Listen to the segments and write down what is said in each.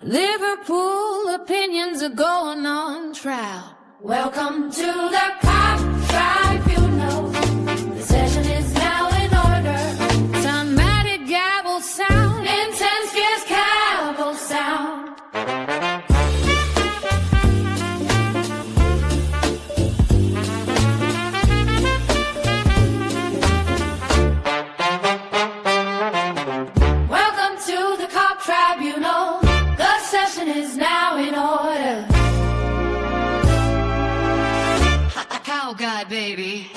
Liverpool opinions are going on trial. Welcome to the cop tribunal. The session is now in order. Automatic gavel sound, intense fierce cavil sound. Welcome to the cop tribunal. The session is now in order. Cow guy, baby.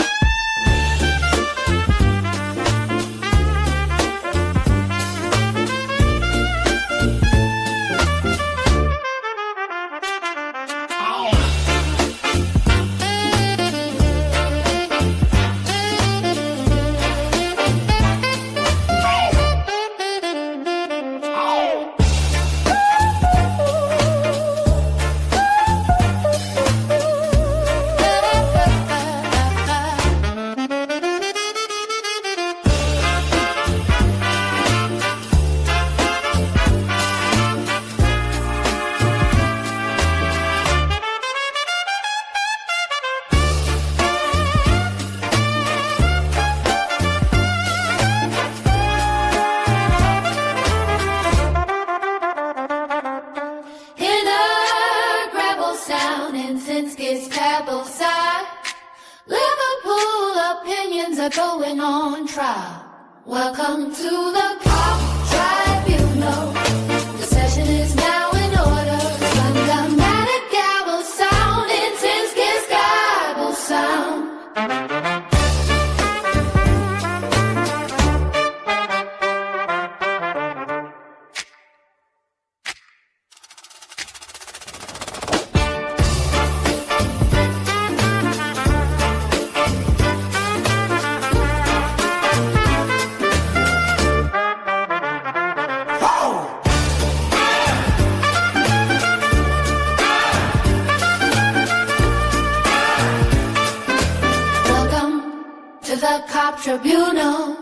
Liverpool opinions are going on trial. Welcome to the cop tribunal. The session is now in order. Automatic gavel sound, intense kiss gavel sound. The cop tribunal.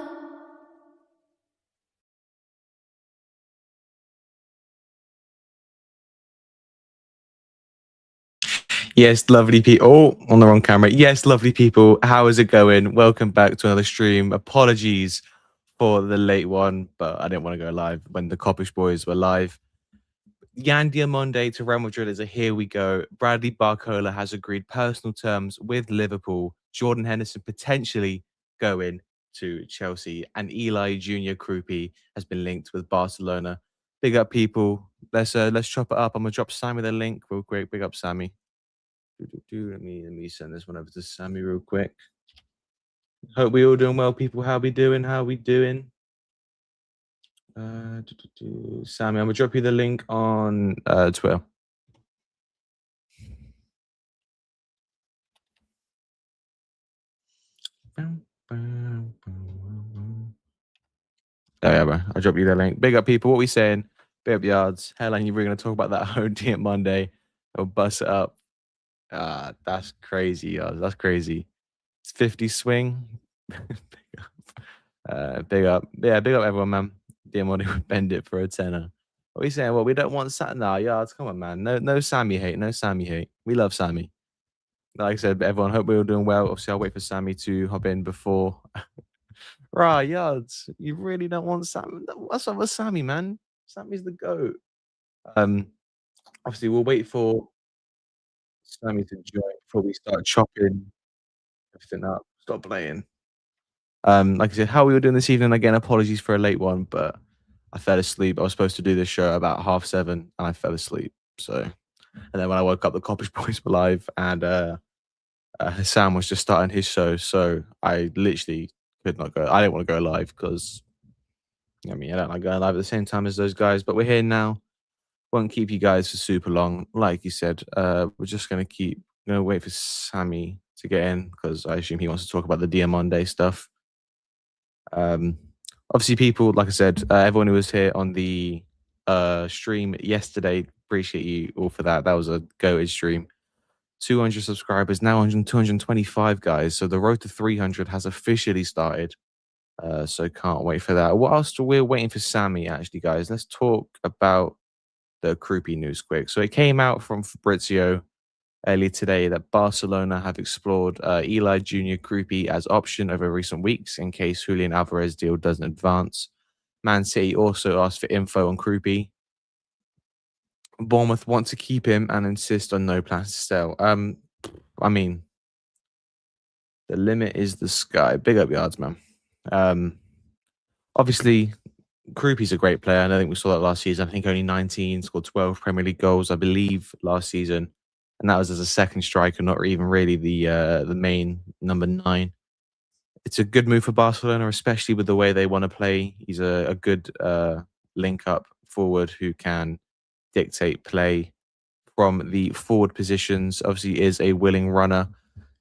Yes, lovely people. Oh, on the wrong camera. Yes, lovely people. How is it going? Welcome back to another stream. Apologies for the late one, but I didn't want to go live when the Coppish boys were live. Diomande to Real Madrid is a here we go. Bradley Barcola has agreed personal terms with Liverpool. Jordan Henderson potentially going to Chelsea, and Eli Junior Krupi has been linked with Barcelona. Big up, people. Let's chop it up. I'm gonna drop Sammy the link real quick. Big up, Sammy. Let me send this one over to Sammy real quick. Hope we all doing well, people. How we doing? Sammy, I'm gonna drop you the link on Twitter. Oh yeah, bro. I'll drop you the link. Big up, people. What we saying? Big up, yards. Headline, you're going to talk about that whole Monday. I'll bust it up. That's crazy, yards. That's crazy. It's 50 swing. Big up. Yeah, big up everyone, man. Diomande would bend it for a tenner. What are we saying? Well, we don't want Sat now, yards. Come on, man. No Sammy hate. No Sammy hate. We love Sammy. Like I said, everyone, hope we're all doing well. Obviously, I'll wait for Sammy to hop in before. Right, yards. You really don't want Sam. What's up with Sammy, man? Sammy's the GOAT. Obviously, we'll wait for Sammy to join before we start chopping everything up. Stop playing. Like I said, how we were doing this evening, again, apologies for a late one, but I fell asleep. I was supposed to do this show about 7:30, and I fell asleep. So, and then when I woke up, the Coppish boys were live, and Sam was just starting his show. So I literally could not go. I didn't want to go live because, I mean, I don't like going live at the same time as those guys. But we're here now. Won't keep you guys for super long. Like you said, we're just gonna wait for Sammy to get in because I assume he wants to talk about the Diomande stuff. Obviously, people, like I said, everyone who was here on the stream yesterday, appreciate you all for that. That was a goated stream. 200 subscribers, now 225 guys. So the road to 300 has officially started. So can't wait for that. What else? We're waiting for Sammy, actually, guys. Let's talk about the Krupi news quick. So it came out from Fabrizio earlier today that Barcelona have explored Eli Junior Krupi as option over recent weeks in case Julian Alvarez deal doesn't advance. Man City also asked for info on Krupi. Bournemouth want to keep him and insist on no plans to sell. I mean, the limit is the sky. Big up yards, man. Obviously, Krupi's a great player, and I think we saw that last season. I think only 19, scored 12 Premier League goals, I believe, last season, and that was as a second striker, not even really the main number 9. It's a good move for Barcelona, especially with the way they want to play. He's a good link-up forward who can dictate play from the forward positions. Obviously, is a willing runner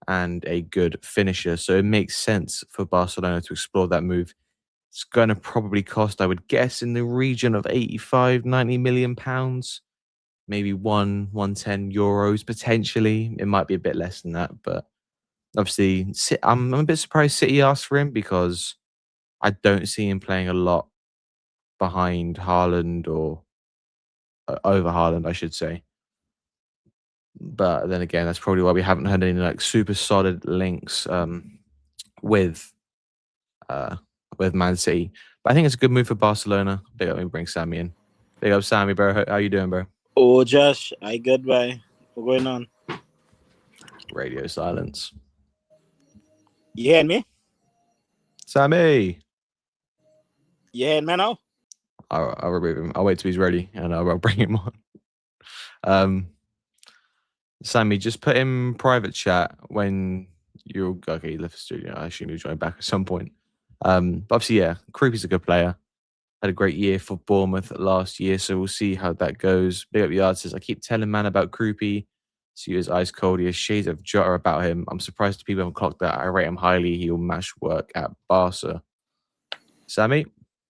and a good finisher, so it makes sense for Barcelona to explore that move. It's going to probably cost, I would guess, in the region of 85, 90 million pounds, maybe 110 euros potentially. It might be a bit less than that, but obviously, I'm a bit surprised City asked for him because I don't see him playing a lot behind Haaland or over Haaland, I should say. But then again, that's probably why we haven't had any like super solid links with Man City. But I think it's a good move for Barcelona. Big up, me bring Sammy in. Big up, Sammy, bro. How you doing, bro? Oh, Josh, I good, bye. What's going on? Radio silence. You hear me? Sammy! You hear me now? I'll remove him. I'll wait till he's ready and I'll bring him on. Sammy, just put in private chat when you're okay. You left the studio. I assume you'll join back at some point. But obviously, yeah, Krupi's a good player. Had a great year for Bournemouth last year, so we'll see how that goes. Big up Yard says, I keep telling man about Krupi. See his ice cold. He has shades of Jota about him. I'm surprised people haven't clocked that. I rate him highly. He'll mash work at Barca. Sammy?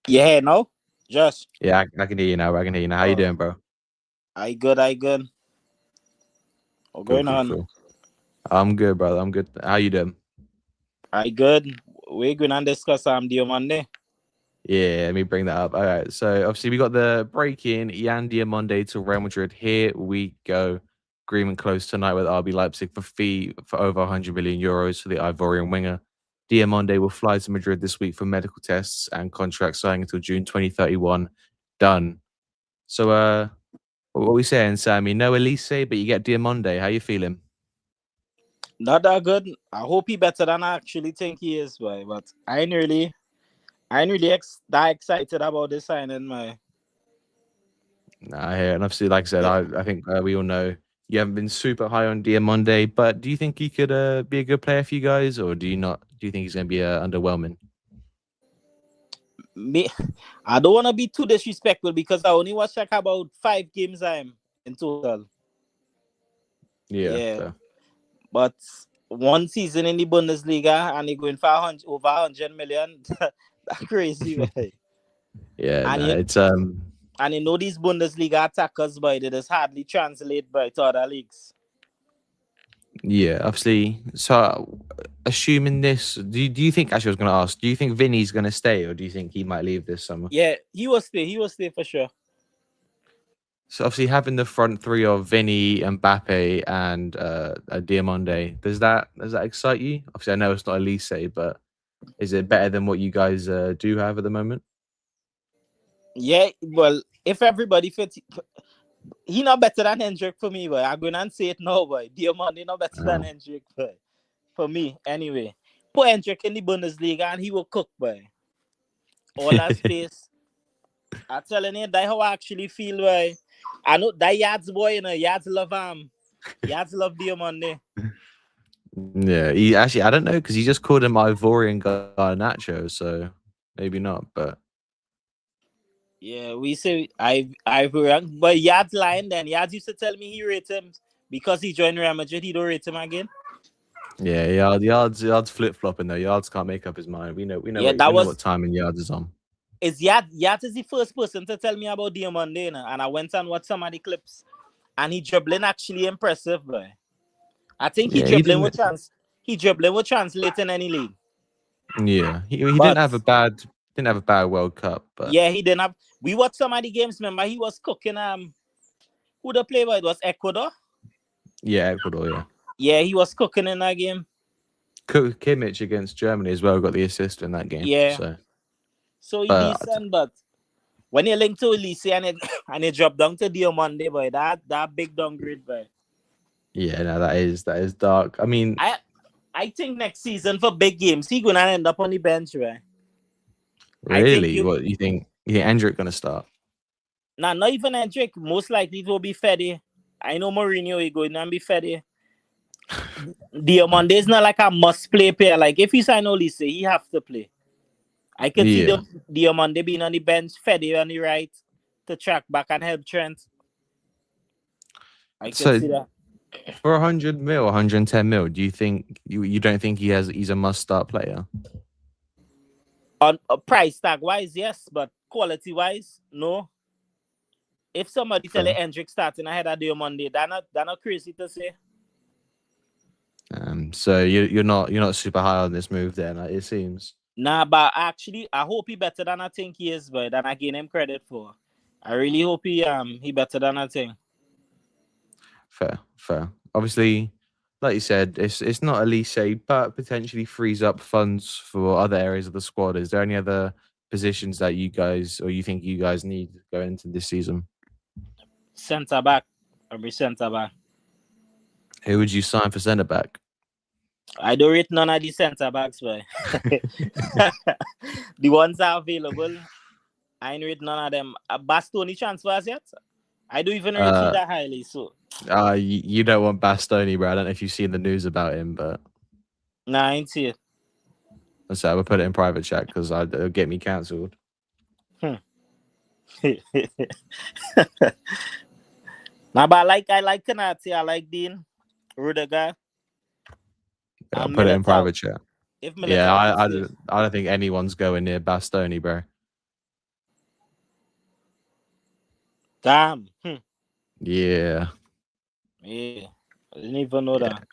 You hear now? Josh? Yeah, I can hear you now. How you doing, bro? I good. What's going on? Cool. I'm good, brother. I'm good. How you doing? I good. We're going to discuss Diomande. Yeah, let me bring that up. All right. So obviously we got the break-in Yan Diomande to Real Madrid. Here we go. Agreement closed tonight with RB Leipzig for fee for over 100 million euros for the Ivorian winger. Diomande will fly to Madrid this week for medical tests and contract signing until June 2031. Done. So what are we saying, Sammy? No Elise, but you get Diomande. How you feeling? Not that good. I hope he better than I actually think he is, boy. But I ain't really that excited about this signing, man. Nah, I hear it. And obviously, like I said, I think we all know you haven't been super high on Diomande, but do you think he could be a good player for you guys, or do you not? Do you think he's going to be underwhelming? I don't want to be too disrespectful because I only watched like about 5 games in total. Yeah. So. But one season in the Bundesliga and he going for over 100 million. That's crazy, boy. Yeah, and it's and you know these Bundesliga attackers, boy, they just hardly translate by to other leagues. Yeah, obviously. So, assuming this, do you think? Actually, I was going to ask. Do you think Vinny's going to stay, or do you think he might leave this summer? Yeah, he will stay. He will stay for sure. So, obviously, having the front three of Vinny, Mbappe, and Diomande, does that excite you? Obviously, I know it's not Elise, but is it better than what you guys do have at the moment? Yeah, well, if everybody fits, he not better than Hendrick for me, boy. I'm going to say it now, boy. Diomande not better than Hendrick, boy. For me, anyway. Put Hendrick in the Bundesliga and he will cook, boy. All that space. I'm telling you, that's how I actually feel, boy. I know that Yads boy, you know, Yads love Yads love Diomande. Yeah, he actually, I don't know, because he just called him Ivorian Garnacho, so maybe not, but yeah, we say Ivorian, but Yads lying then. Yads used to tell me he rates him because he joined Real Madrid, he don't rate him again. Yeah, Yards flip flopping though. Yards can't make up his mind. Yeah, We know what time and Yards is on. Yat is the first person to tell me about Diomande, you know, and I went and watched some of the clips, and he dribbling actually impressive, boy. I think Yeah, he didn't. he dribbling will translate in any league. Yeah, he But didn't have a bad World Cup, but yeah, he didn't have. We watched some of the games. Remember, he was cooking. Who the player? It was Ecuador. yeah, Ecuador. Yeah, Yeah, he was cooking in that game. Kimmich against Germany as well got the assist in that game. Yeah, so he But decent. But when you link to Elise and it and it drop down to Diomande, boy, that big downgrade, boy. yeah, no, that is dark. I mean, I think next season for big games, he gonna end up on the bench, right? really, what you think? You think Endrick gonna start? Nah, not even Hendrick. Most likely it will be Fede. I know Mourinho is going to be Fede. Diomande is not like a must play player. Like if he sign Olise, he have to play. I could see Diomande being on the bench, Fede on the right to track back and help Trent. I could see that. For 100 mil, 110 mil, do you think you don't think he's a must start player? On a price tag wise, yes, but quality wise, no. If somebody tell you Hendrick starting ahead of Diomande, they're not crazy to say. So you're not super high on this move then, it seems. Nah, but actually, I hope he better than I think he is, but then I give him credit for. I really hope he better than I think. Fair. Obviously, like you said, it's not Elise, but potentially frees up funds for other areas of the squad. Is there any other positions that you think you guys need going into this season? Centre back. Every centre back. Who would you sign for centre back? I don't rate none of the centre backs, but the ones that are available, I ain't rate none of them. Bastoni transfers yet? I don't even rate you that highly, so. You don't want Bastoni, bro. I don't know if you've seen the news about him, but nah, I ain't see it. So we'll put it in private chat because it'll get me cancelled. Nah, but I like Kanati, I like Dean, Rudiger. I'll put it in private chat. Yeah, I don't think anyone's going near Bastoni, bro. Damn. Yeah. I didn't even know that.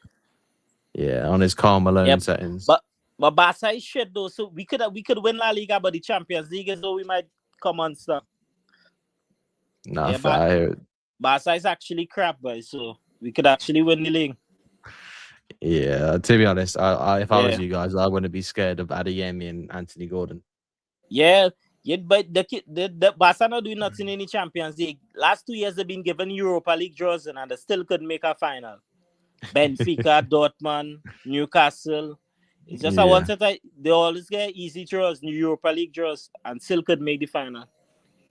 Yeah, on his Karl Malone settings. But Barca is shit though, so we could win La Liga, but the Champions League is though we might come on stuff. Nah, Barca is actually crap, boy, so we could actually win the league. Yeah, to be honest, if I was you guys, I wouldn't be scared of Adeyemi and Anthony Gordon. Yeah, but the Barca not doing nothing in the Champions League. Last 2 years they've been given Europa League draws and they still couldn't make a final. Benfica, Dortmund, Newcastle. It's just I wanted they always get easy draws, New Europa League draws, and still could make the final.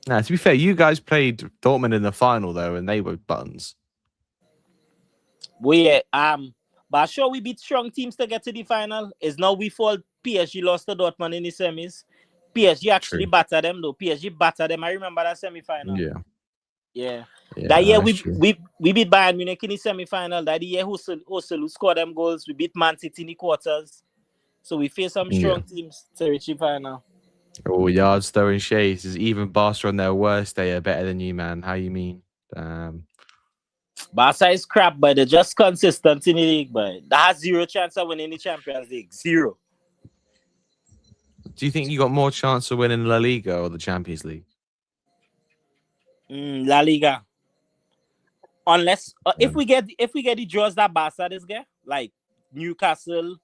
Now, to be fair, you guys played Dortmund in the final though, and they were buttons. But sure we beat strong teams to get to the final. It's now we fall. PSG lost to Dortmund in the semis. PSG actually battered them though. PSG battered them. I remember that semi-final. Yeah. That year we beat Bayern Munich in the semi-final. That year Husserl scored them goals. We beat Man City in the quarters. So we face some strong teams to reach the final. Oh, Yards throwing shades. Is even Barca on their worst day are better than you, man? How you mean? Barca is crap, but they're just consistent in the league, but that has zero chance of winning the Champions League. Zero. Do you think you got more chance of winning La Liga or the Champions League? La Liga. Unless if we get the draws that Barca this guy, like Newcastle,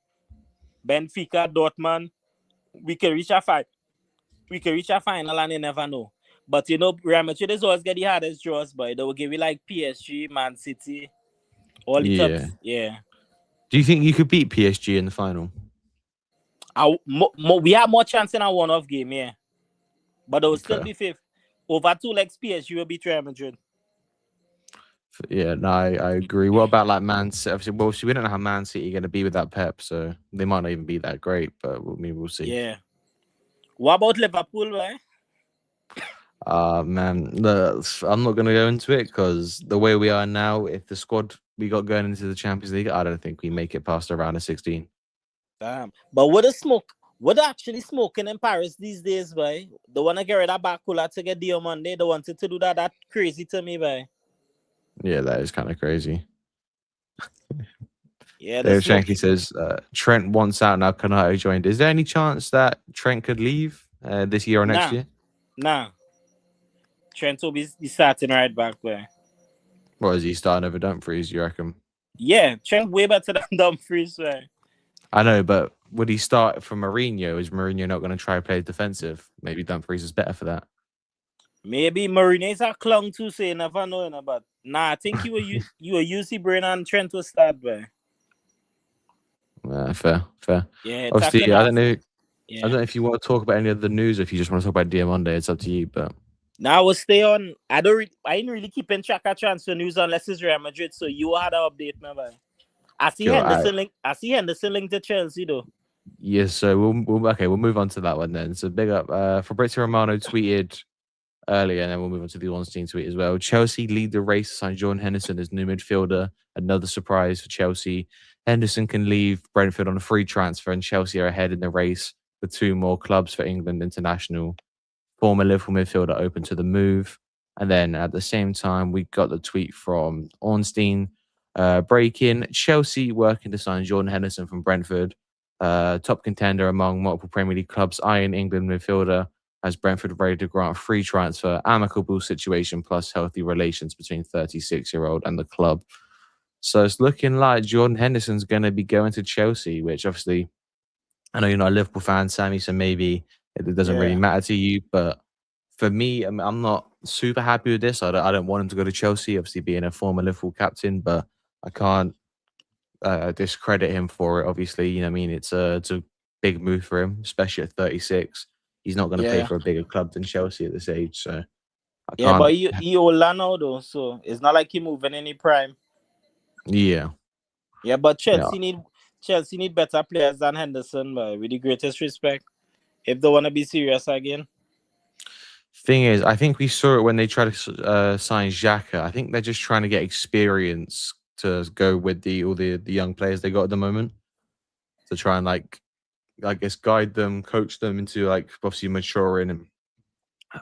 Benfica, Dortmund, we can reach a fight. We can reach a final and you never know. But you know, Real Madrid is always get the hardest draws, but they will give you like PSG, Man City, all the tops. Yeah. Do you think you could beat PSG in the final? We have more chance in a one-off game, yeah. But they will still be fifth. Over 2 legs, PSG will beat Real Madrid. Yeah, no, I agree. What about like Man City? Well, we don't know how Man City are going to be with that Pep, so they might not even be that great, but we'll see. Yeah. What about Liverpool, right? Man, I'm not going to go into it because the way we are now, if the squad we got going into the Champions League, I don't think we make it past the round of 16. Damn. But what actually smoking in Paris these days, boy? The one to get rid of Barcola to get Diomande, they wanted to do that. That crazy to me, boy. Yeah, that is kind of crazy. Yeah, the David smoke. Shanky says Trent wants out now. Canate joined. Is there any chance that Trent could leave this year or next year? Nah. Trent will be starting right back, boy. Or is he starting over Dumfries, you reckon? Yeah, Trent way better than Dumfries, boy. I know, but would he start for Mourinho? Is Mourinho not going to try to play defensive? Maybe Dumfries is better for that. Maybe Mourinho's a clung to, so you never know, but I think you will use the brain and Trent will start, boy. Fair. Yeah, obviously, I don't know. Yeah. I don't know if you want to talk about any of the news, or if you just want to talk about Diomande. It's up to you. But now we'll stay on. I ain't really keeping track of transfer news unless it's Real Madrid. So you had an update, man. I see Henderson link. I see Henderson linked to Chelsea though. Yes, so we'll move on to that one then. So big up. Fabrizio Romano tweeted earlier, and then we'll move on to the Ornstein tweet as well. Chelsea lead the race to sign Jordan Henderson as new midfielder. Another surprise for Chelsea. Henderson can leave Brentford on a free transfer, and Chelsea are ahead in the race with 2 more clubs for England international. Former Liverpool midfielder open to the move. And then at the same time, we got the tweet from Ornstein breaking. Chelsea working to sign Jordan Henderson from Brentford. Top contender among multiple Premier League clubs, eyeing England midfielder as Brentford ready to grant a free transfer, amicable situation plus healthy relations between 36-year-old and the club. So it's looking like Jordan Henderson's going to be going to Chelsea, which obviously, I know you're not a Liverpool fan, Sammy, so maybe it doesn't really matter to you. But for me, I'm not super happy with this. I don't want him to go to Chelsea, obviously being a former Liverpool captain, but I can't discredit him for it. Obviously, you know what I mean? It's a big move for him, especially at 36. He's not going to play for a bigger club than Chelsea at this age. So I can't. But he older now though, so it's not like he moving any prime. Yeah, but Chelsea need better players than Henderson, but with the greatest respect, if they want to be serious again. Thing is, I think we saw it when they tried to sign Xhaka. I think they're just trying to get experience to go with all the young players they got at the moment, to try and I guess guide them, coach them into obviously maturing. And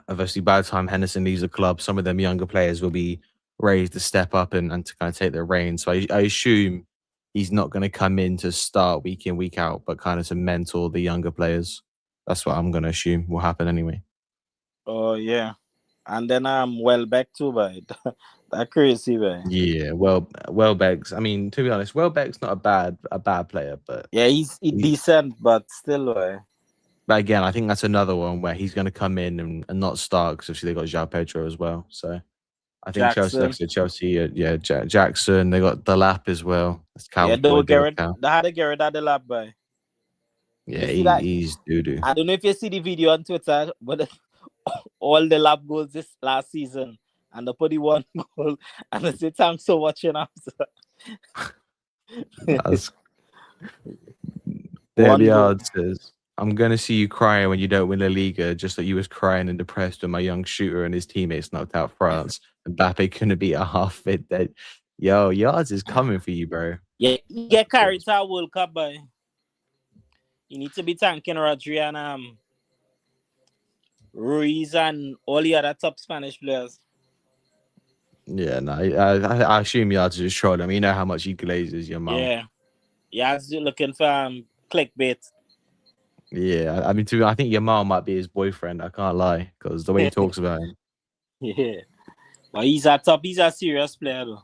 obviously by the time Henderson leaves the club, some of them younger players will be ready to step up and to kind of take their reins. So I assume he's not going to come in to start week in, week out, but kind of to mentor the younger players. That's what I'm going to assume will happen anyway. Oh yeah, and then Welbeck too, but that crazy, man. Yeah, Welbeck's. I mean, to be honest, Welbeck's not a bad player, but yeah, he's decent, but still. But again, I think that's another one where he's going to come in and not start because obviously they got João Pedro as well. So I think Chelsea, Jackson. They got Delap as well. They had to get rid of Delap, boy. Yeah, he's doo-doo. I don't know if you see the video on Twitter, but all the lap goals this last season, and they put the 1 goal, and they say thanks for watching after. The Yard says, I'm going to see you crying when you don't win La Liga, just like you was crying and depressed when my young shooter and his teammates knocked out France. Mbappe couldn't beat a half-fit dead. Yo, Yards is coming for you, bro. Yeah, you get carried to a World Cup, boy. You need to be thanking Rodri and Ruiz and all the other top Spanish players. Yeah, no, I assume Yards is just trolling. I mean, you know how much he glazes your mum. Yeah, Yards looking for clickbait. Yeah, I mean, I think Yamal might be his boyfriend. I can't lie, because the way he talks about him. Yeah, but he's a serious player though.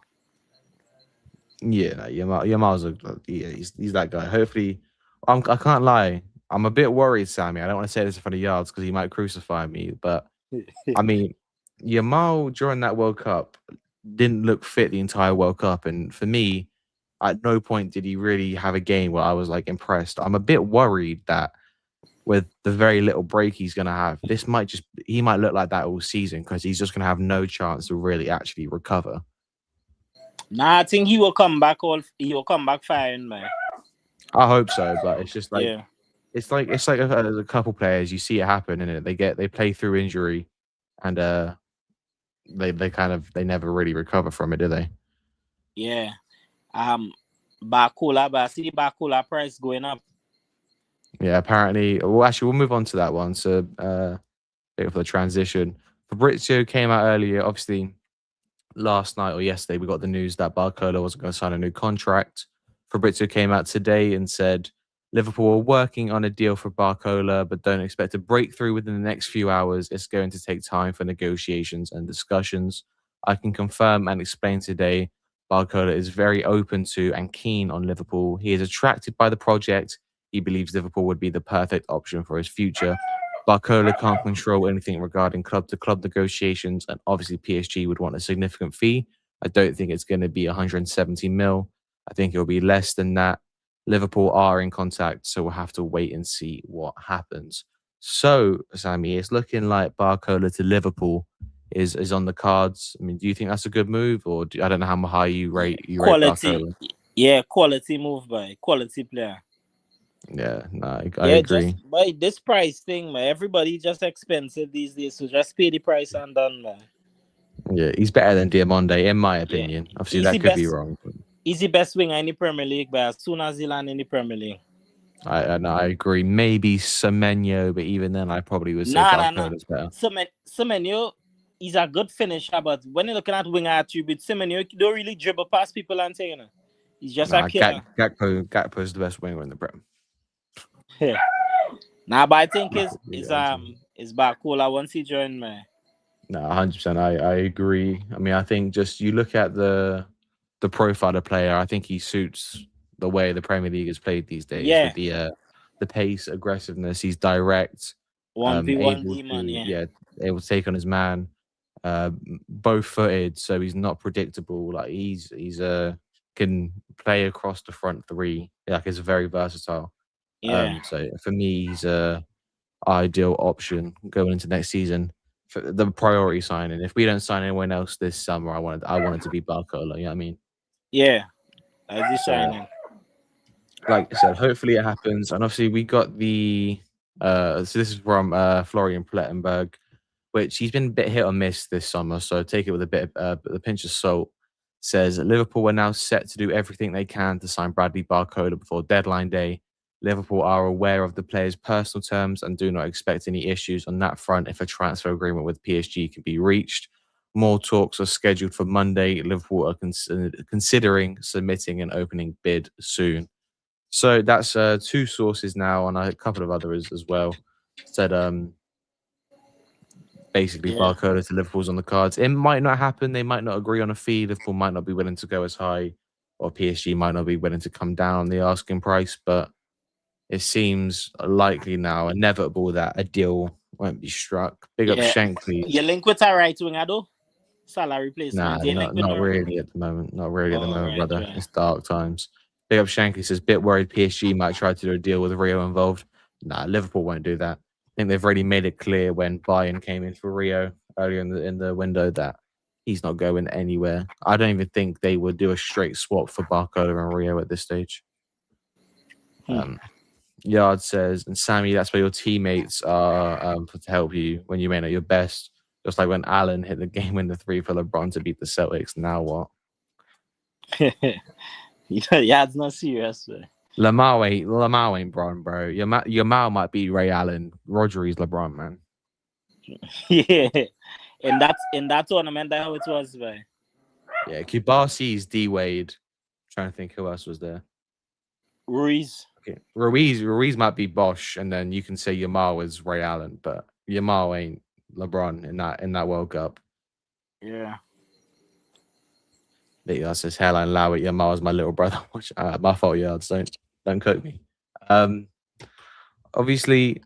Yeah, no, Yamal's he's that guy. Hopefully, I can't lie. I'm a bit worried, Sammy. I don't want to say this in front of Yards because he might crucify me. But I mean, Yamal during that World Cup didn't look fit the entire World Cup, and for me, at no point did he really have a game where I was impressed. I'm a bit worried that with the very little break he's gonna have, he might look like that all season because he's just gonna have no chance to really actually recover. Nah, I think he will come back. He will come back firing, man. I hope so, but it's just it's like a couple players. You see it happen, and they play through injury, and they never really recover from it, do they? Yeah, Barcola, but I see the Barcola price going up. Yeah, apparently. Well, actually, we'll move on to that one. So, bit for the transition. Fabrizio came out earlier. Obviously, last night or yesterday, we got the news that Barcola wasn't going to sign a new contract. Fabrizio came out today and said Liverpool are working on a deal for Barcola, but don't expect a breakthrough within the next few hours. It's going to take time for negotiations and discussions. I can confirm and explain today Barcola is very open to and keen on Liverpool. He is attracted by the project. He believes Liverpool would be the perfect option for his future. Barcola can't control anything regarding club-to-club negotiations, and obviously PSG would want a significant fee. I don't think it's going to be 170 mil. I think it'll be less than that. Liverpool are in contact, so we'll have to wait and see what happens. So, Sammy, it's looking like Barcola to Liverpool is on the cards. I mean, do you think that's a good move, or I don't know how high you rate Quality. Barcola? Yeah, quality move by quality player. Yeah, no, I Yeah, agree. just by this price thing, man. Everybody just expensive these days, so just pay the price and done, man. Yeah, he's better than Diomande, in my Yeah. opinion. Obviously, Easy that could be best. wrong. But He's the best winger in the Premier League, but as soon as he land in the Premier League. I agree. Maybe Semenyo, but even then, I probably would say Nah. Barcola's better. Semenyo, he's a good finisher, but when you're looking at winger attributes, Semenyo don't really dribble past people and thing, you know. He's just a killer. Gakpo is the best winger in the Prem. Yeah. Nah, but I think is Barcola once he joined, man. No, 100%. I agree. I mean, I think just you look at the profile of the player. I think he suits the way the Premier League is played these days. Yeah. With the pace, aggressiveness. He's direct. 1v1 demon, able to take on his man. Both footed, so he's not predictable. Like he's can play across the front three. Like he's very versatile. Yeah. So for me, he's a ideal option going into next season. For the priority signing. If we don't sign anyone else this summer, I wanted to be Barcola. You know what I mean? Yeah. As he's signing. Like I said, hopefully it happens. And obviously we got the so this is from Florian Plettenberg, which he's been a bit hit or miss this summer. So take it with a bit of a pinch of salt. Says Liverpool are now set to do everything they can to sign Bradley Barcola before deadline day. Liverpool are aware of the player's personal terms and do not expect any issues on that front if a transfer agreement with PSG can be reached. More talks are scheduled for Monday. Liverpool are considering submitting an opening bid soon. So that's two sources now, and a couple of others as well. Said basically Barcola to Liverpool's on the cards. It might not happen. They might not agree on a fee. Liverpool might not be willing to go as high, or PSG might not be willing to come down on the asking price. But it seems likely now, inevitable, that a deal won't be struck. Big up Shankly. You link with a right winger though? Salary placement. Nah, not really at the moment. Not really at the moment, brother. Right. It's dark times. Big up Shankly says, bit worried PSG might try to do a deal with Rio involved. Nah, Liverpool won't do that. I think they've already made it clear when Bayern came in for Rio earlier in the window that he's not going anywhere. I don't even think they would do a straight swap for Barcola and Rio at this stage. Yard says, and Sammy, that's where your teammates are to help you when you may not your best. Just like when Allen hit the game-winner 3 for LeBron to beat the Celtics. Now what? Yeah, it's not serious. Man. Lamau ain't Bron, bro. Yamal might be Ray Allen. Rodri's LeBron, man. Yeah, and that's in that tournament. That's how it was, man. Yeah, Kubasi's D Wade. Trying to think who else was there. Ruiz. Okay. Ruiz might be Bosch, and then you can say Yamal was Ray Allen, but Yamal ain't LeBron in that World Cup. Yeah. That says hairline Lowett. Yamal is my little brother. My fault, yards. Don't cook me. Obviously,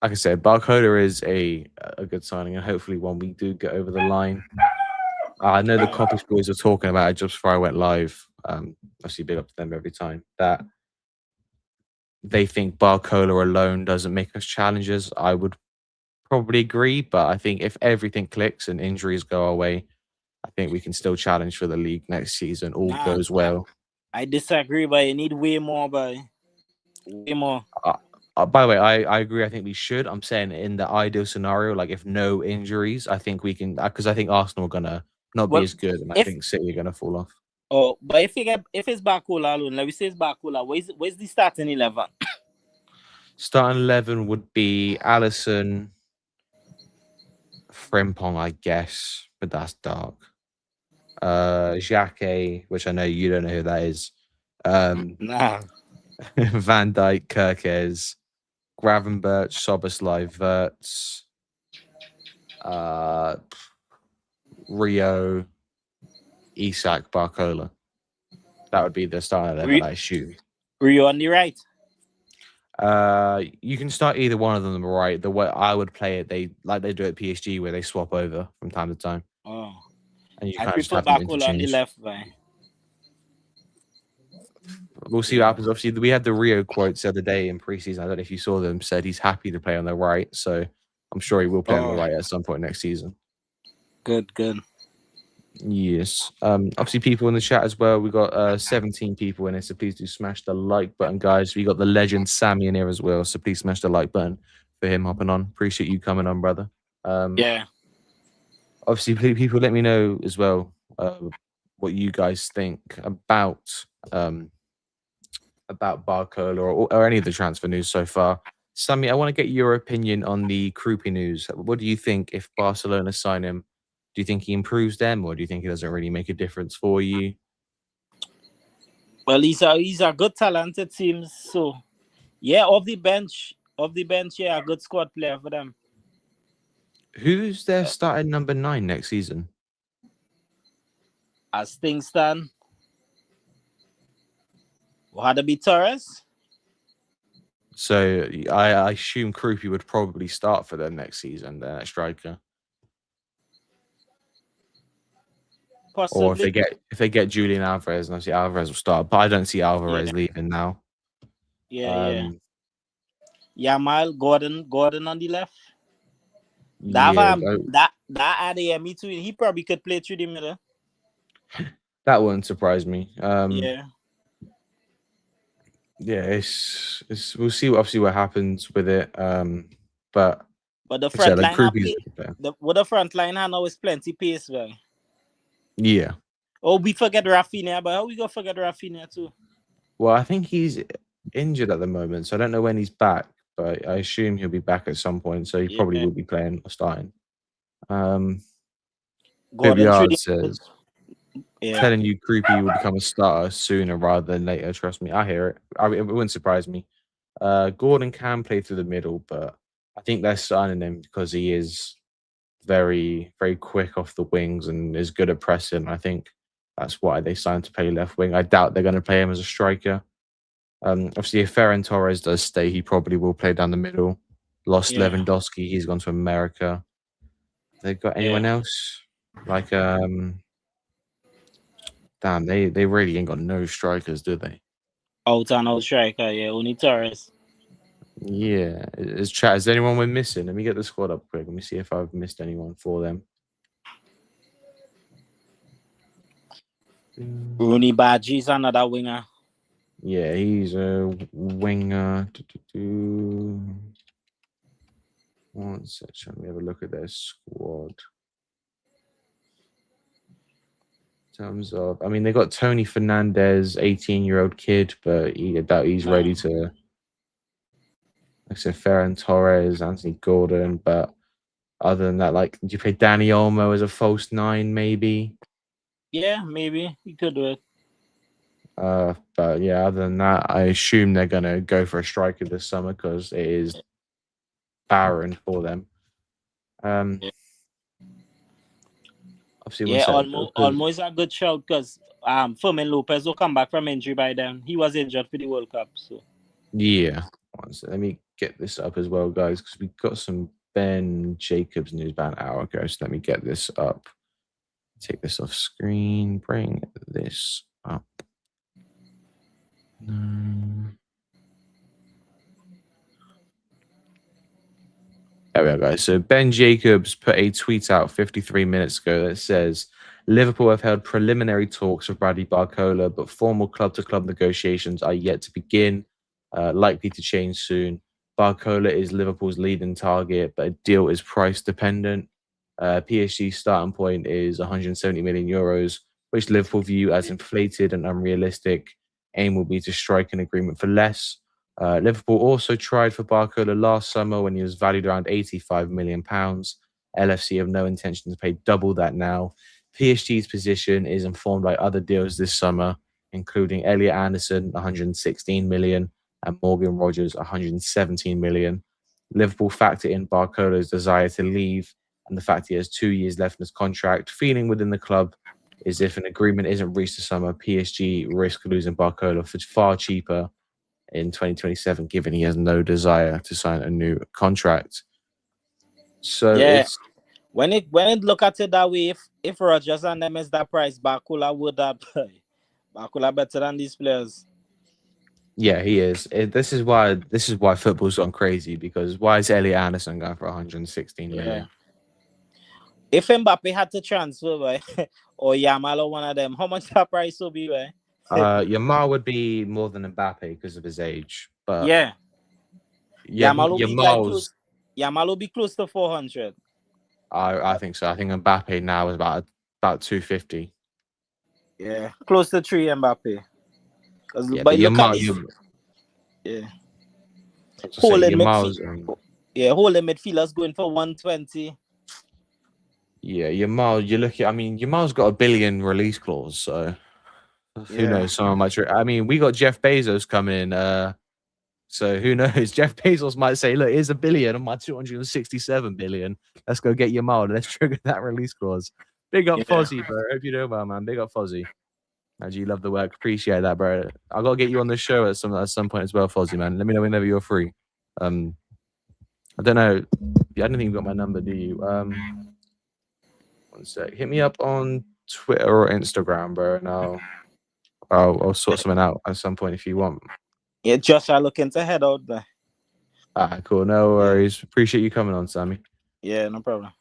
like I said, Barcola is a good signing, and hopefully one we do get over the line. I know the Coppish boys were talking about it just before I went live. Obviously, big up to them every time that they think Barcola alone doesn't make us challengers. I would probably agree, but I think if everything clicks and injuries go away, I think we can still challenge for the league next season. All goes well. I disagree, but you need way more, but way more. By the way, I agree. I think we should. I'm saying in the ideal scenario, like if no injuries, I think we can, because I think Arsenal are gonna not be as good, and I think City are gonna fall off. Oh, but if it's Barcola alone, let me say it's Barcola. Where's the starting 11? Starting 11 would be Allison, Frimpong, I guess, but that's dark. Jacque, which I know you don't know who that is. Nah. Van Dijk, Kirkes, Gravenberch, Soboslai, Wirtz, Rio, Isak, Barcola. That would be the starting 11, I assume. Rio on the right. You can start either one of them, right? The way I would play it, they do at PSG, where they swap over from time to time, Oh, and you I kind of just prefer have them Barcola on the interchange. left, man. We'll see what happens. Obviously, we had the Rio quotes the other day in preseason. I don't know if you saw them. Said he's happy to play on the right, so I'm sure he will play on the right at some point next season. Good. Yes. Obviously, people in the chat as well. We got 17 people in it, so please do smash the like button, guys. We got the legend Sammy in here as well, so please smash the like button for him hopping on. Appreciate you coming on, brother. Yeah. Obviously, people let me know as well what you guys think about Barcola or any of the transfer news so far. Sammy, I want to get your opinion on the Krupi news. What do you think if Barcelona sign him? Do you think he improves them, or do you think it doesn't really make a difference for you? Well, he's a good talented team. So yeah, off the bench, yeah, a good squad player for them. Who's their starting number 9 next season? As things stand, had to be Torres. So I assume Krupi would probably start for them next season, then at striker. Possibly. Or if they get Julian Alvarez, and obviously Alvarez will start, but I don't see Alvarez leaving now. Yeah. Yamal, Gordon on the left. Yeah, That Adeyemi too. He probably could play through the middle. that wouldn't surprise me. Yeah, it's we'll see obviously what happens with it. But the front line, the front line had always plenty pace, well. Yeah. Oh, we forget Rafinha, but how we gonna forget Rafinha too? Well, I think he's injured at the moment, so I don't know when he's back, but I assume he'll be back at some point. So he probably will be playing or starting. Gordon says, telling you Krupi will become a starter sooner rather than later. Trust me, I hear it. It wouldn't surprise me. Gordon can play through the middle, but I think they're signing him because he is very, very quick off the wings and is good at pressing. I think that's why they signed to play left wing. I doubt they're going to play him as a striker. Obviously, if Ferran Torres does stay, he probably will play down the middle. Lost Lewandowski, he's gone to America. They've got anyone else? Like, damn, they really ain't got no strikers, do they? Out and out striker, yeah, only Torres. Yeah, is anyone we're missing? Let me get the squad up quick. Let me see if I've missed anyone for them. Rooney Badgie's another winger. Yeah, he's a winger. One second, let me have a look at their squad. In terms of, I mean, they got Tony Fernandez, 18-year-old kid, but he's ready to. Like I said, Ferran Torres, Anthony Gordon, but other than that, like, do you play Danny Olmo as a false 9, maybe? Yeah, maybe he could do it. But yeah, other than that, I assume they're gonna go for a striker this summer because it is barren for them. Obviously, almost a good shout because Fermin Lopez will come back from injury by then. He was injured for the World Cup, so yeah. So let me get this up as well, guys, because we got some Ben Jacobs news about an hour ago. So let me get this up. Take this off screen. Bring this up. There we go, guys. So Ben Jacobs put a tweet out 53 minutes ago that says, Liverpool have held preliminary talks with Bradley Barcola, but formal club-to-club negotiations are yet to begin, likely to change soon. Barcola is Liverpool's leading target, but a deal is price dependent. PSG's starting point is 170 million euros, which Liverpool view as inflated and unrealistic. Aim will be to strike an agreement for less. Liverpool also tried for Barcola last summer when he was valued around £85 million. LFC have no intention to pay double that now. PSG's position is informed by other deals this summer, including Elliot Anderson, 116 million, and Morgan Rogers, 117 million. Liverpool factor in Barcola's desire to leave and the fact he has 2 years left in his contract. Feeling within the club is if an agreement isn't reached this summer, PSG risk losing Barcola for far cheaper in 2027, given he has no desire to sign a new contract. So Yeah. it's When it look at it that way, if Rogers and them is that price, Barcola would have Barcola better than these players. yeah, he is. This is why football's gone crazy, because why is Elliot Anderson going for 116 million? If Mbappe had to transfer, boy, or Yamal or one of them, how much that price will be, boy? Yamal would be more than Mbappe because of his age, but Yeah, Yamal will be like Yamal's. Yamal will be close to 400. I think so. I think Mbappe now is about 250. Yeah, close to 3 Mbappe. Yeah, But but look at Yamal, this. yeah. Holding Yamal's. holding midfielders going for 120. Yeah, Yamal. You look at. I mean, Yamal's got a billion release clause, so who knows? Someone might. I mean, we got Jeff Bezos coming. So who knows? Jeff Bezos might say, "Look, here's a billion on my 267 billion. Let's go get Yamal. Let's trigger that release clause." Big up Fozzie, bro. Hope you know about, man. Big up Fozzie. As you love the work, appreciate that, bro. I gotta get you on the show at some point as well, Fozzie, man. Let me know whenever you're free. I don't know. Yeah, I don't think you've got my number, do you? One sec. Hit me up on Twitter or Instagram, bro, and I'll sort something out at some point if you want. Yeah, Josh, I looking to head out there. Cool. No worries. Appreciate you coming on, Sammy. Yeah, no problem.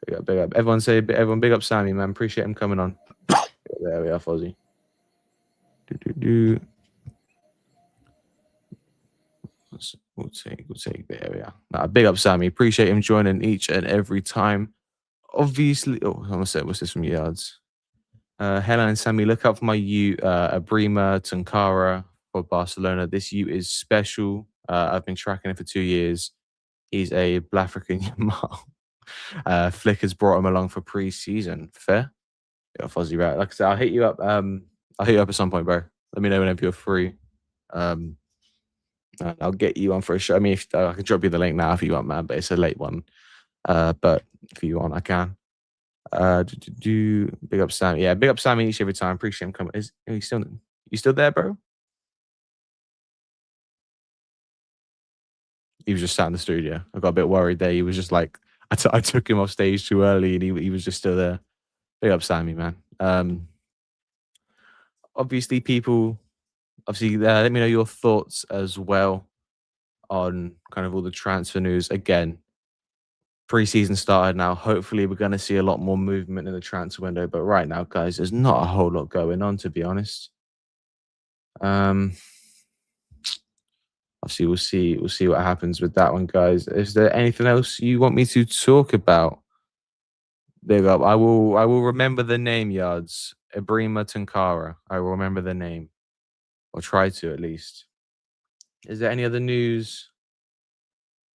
Big up. Everyone big up Sammy, man. Appreciate him coming on. There we are, Fozzie. We'll take. There we are. Nah, big up Sammy. Appreciate him joining each and every time. Obviously, I'm gonna say, what's this from Yards? Hello and Sammy, look up for my U, Abrima Tunkara for Barcelona. This U is special. I've been tracking him for 2 years. He's a Black African Yamal. Flicker's brought him along for pre-season. Fair? Yeah, Fozzie, right. Like I said, I'll hit you up. I'll hit you up at some point, bro. Let me know whenever you're free. And I'll get you on for a show. I mean, if I can drop you the link now if you want, man, but it's a late one. But if you want, I can. Big up Sam. Yeah, big up Sammy each every time. Appreciate him coming. Is he still you still there, bro? He was just sat in the studio. I got a bit worried there. He was just like, I took him off stage too early, and he was just still there. Big up Sammy, man. Obviously, let me know your thoughts as well on kind of all the transfer news. Again, pre-season started now. Hopefully, we're going to see a lot more movement in the transfer window. But right now, guys, there's not a whole lot going on, to be honest. Obviously, we'll see what happens with that one, guys. Is there anything else you want me to talk about? Big up. I will remember the name, Yards. Ibrahima Tunkara. I will remember the name. Or try to, at least. Is there any other news?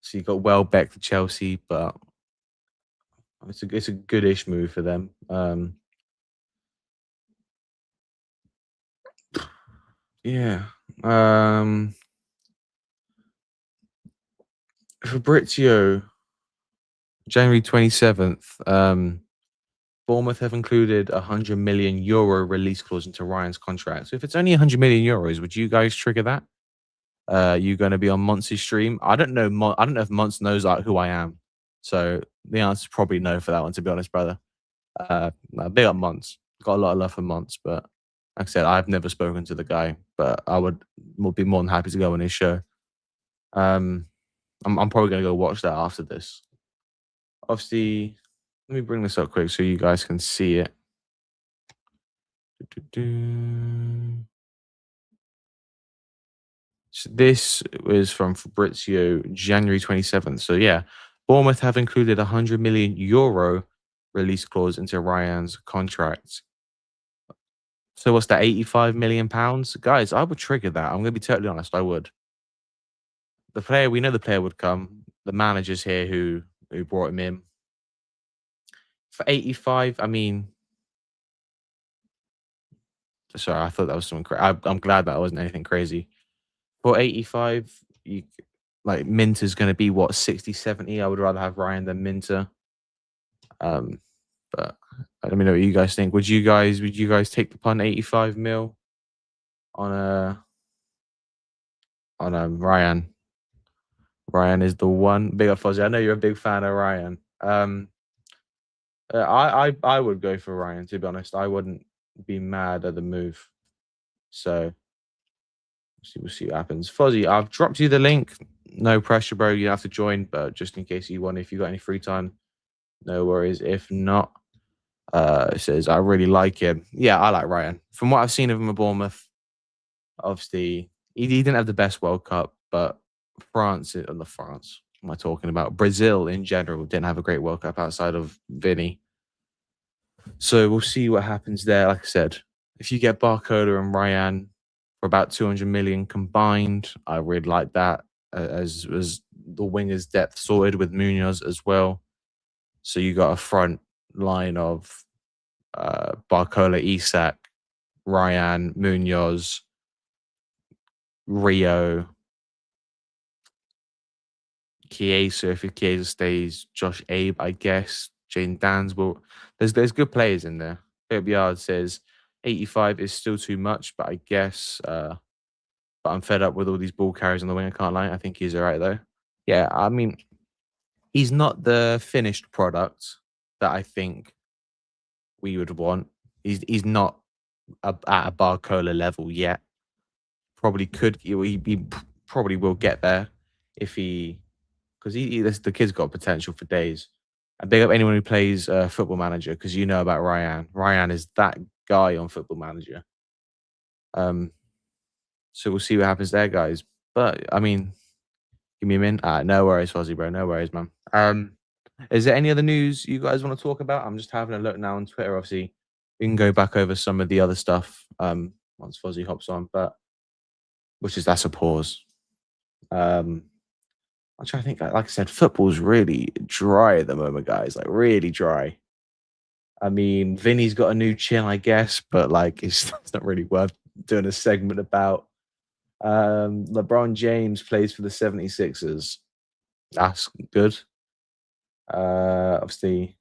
So you got Welbeck to Chelsea, but it's a goodish move for them. Yeah. Fabrizio, January 27th. Bournemouth have included €100 million release clause into Ryan's contract. So if it's only €100 million, would you guys trigger that? You going to be on Monty's stream? I don't know. I don't know if Monts knows who I am. So the answer is probably no for that one, to be honest, brother. Big up Monts. Got a lot of love for Monts, but like I said, I've never spoken to the guy, but I would be more than happy to go on his show. I'm probably going to go watch that after this. Obviously, let me bring this up quick so you guys can see it. So this was from Fabrizio, January 27th. So yeah, Bournemouth have included €100 million release clause into Ryan's contract. So what's that, £85 million? Guys, I would trigger that. I'm going to be totally honest, I would. We know the player would come. The manager's here who brought him in. For 85, I mean... Sorry, I thought that was something crazy. I'm glad that wasn't anything crazy. For 85, Minter's going to be, what, 60, 70? I would rather have Ryan than Minter. But let me know what you guys think. Would you guys take the punt 85 mil on Ryan? Ryan is the one. Big up Fozzie. I know you're a big fan of Ryan. I would go for Ryan, to be honest. I wouldn't be mad at the move. So we'll see what happens. Fozzie, I've dropped you the link. No pressure, bro. You have to join, but just in case you want, if you got any free time, no worries. If not, it says I really like him. Yeah, I like Ryan. From what I've seen of him at Bournemouth, obviously he didn't have the best World Cup, but France. What am I talking about? Brazil in general didn't have a great World Cup outside of Vinny. So we'll see what happens there. Like I said, if you get Barcola and Ryan for about 200 million combined, I really like that. As the wingers' depth sorted with Munoz as well. So you got a front line of Barcola, Isak, Ryan, Munoz, Rio, Chiesa. If Chiesa stays, Josh Abe, I guess. Jane Danswell. There's good players in there. Philip Yard says 85 is still too much, but I guess. But I'm fed up with all these ball carriers on the wing. I can't lie. I think he's all right though. Yeah, I mean, he's not the finished product that I think we would want. He's not at a Barcola level yet. Probably could. He probably will get there if he, because the kid's got potential for days. And big up anyone who plays Football Manager, because you know about Ryan. Ryan is that guy on Football Manager. So we'll see what happens there, guys. But I mean, give me a minute. No worries, Fozzie, bro. No worries, man. Is there any other news you guys want to talk about? I'm just having a look now on Twitter. Obviously, we can go back over some of the other stuff once Fozzie hops on, but that's a pause. I'm trying to think. Like I said, football's really dry at the moment, guys. Like really dry. I mean, Vinny's got a new chin, I guess, but like it's not really worth doing a segment about. LeBron James plays for the 76ers. That's good. Obviously,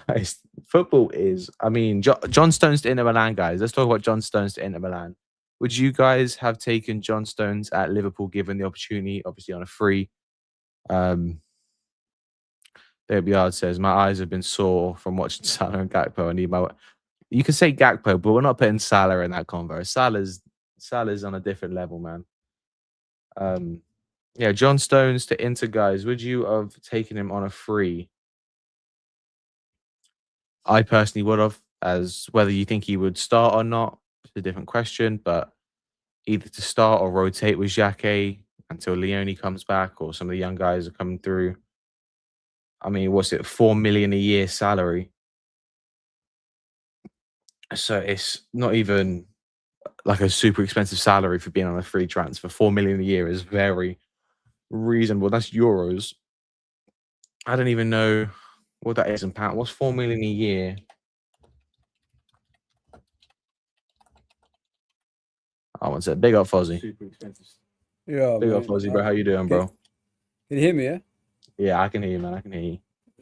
guys, football is. I mean, John Stones to Inter Milan, guys. Let's talk about John Stones to Inter Milan. Would you guys have taken John Stones at Liverpool given the opportunity? Obviously, on a free. David Yard says, my eyes have been sore from watching Salah and Gakpo. I need my. You can say Gakpo, but we're not putting Salah in that convo. Salah's on a different level, man. Yeah, John Stones to Inter, guys. Would you have taken him on a free? I personally would have. As whether you think he would start or not, it's a different question. But either to start or rotate with Xhaka until Leone comes back, or some of the young guys are coming through. I mean, what's it? 4 million a year salary. So it's not even like a super expensive salary for being on a free transfer. 4 million a year is very reasonable. That's euros. I don't even know what that is in pounds. What's 4 million a year? I want to say big up Fozzie. Super expensive. Yeah, big up Fozzie, bro. How you doing, bro? Can you hear me? Yeah. Yeah, I can hear you, man. I can hear you.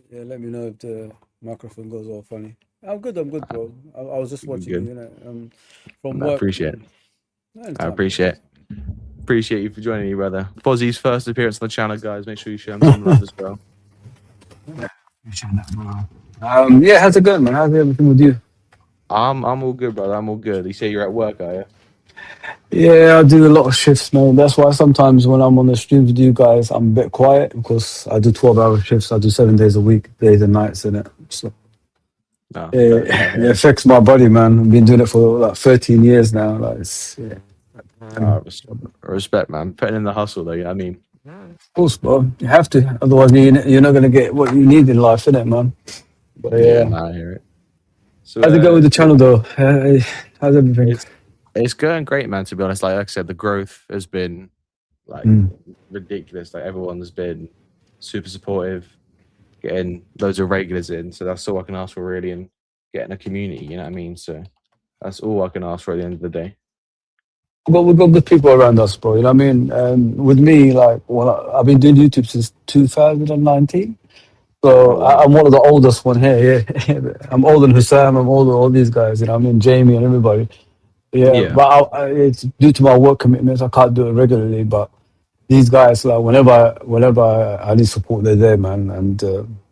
Yeah, let me know if the microphone goes all funny. I'm good, bro. I was just watching, you know, from work. I appreciate it. I appreciate you for joining me, brother. Fozzie's first appearance on the channel, guys. Make sure you show him some love as well. Yeah, appreciate that, bro. Yeah, how's it going, man? How's everything with you? I'm all good, brother. I'm all good. You say you're at work, are you? Yeah, I do a lot of shifts, man. That's why sometimes when I'm on the streams with you guys, I'm a bit quiet because I do 12-hour shifts. I do 7 days a week, days and nights, innit? So it affects my body, man. I've been doing it for like 13 years now. Like, respect, man. Putting in the hustle, though. I mean, of course, bro. You have to. Otherwise, you're not going to get what you need in life, innit, man? But Yeah, yeah. no, I hear it. So How's it going with the channel though? How's everything? it's going great, man. To be honest, like I said, the growth has been like Mm. ridiculous. Like everyone's been super supportive, getting loads of regulars in. So that's all I can ask for, really, and getting a community. You know what I mean? So that's all I can ask for at the end of the day. But we've got good people around us, bro. You know what I mean? With me, like, well, I've been doing YouTube since 2019. So Oh wow. I'm one of the oldest one here. Yeah, I'm older than Hussam. I'm older than all these guys. You know what I mean? Jamie and everybody. Yeah, Yeah. but it's due to my work commitments. I can't do it regularly. But these guys, like, whenever I need support, they're there, man. And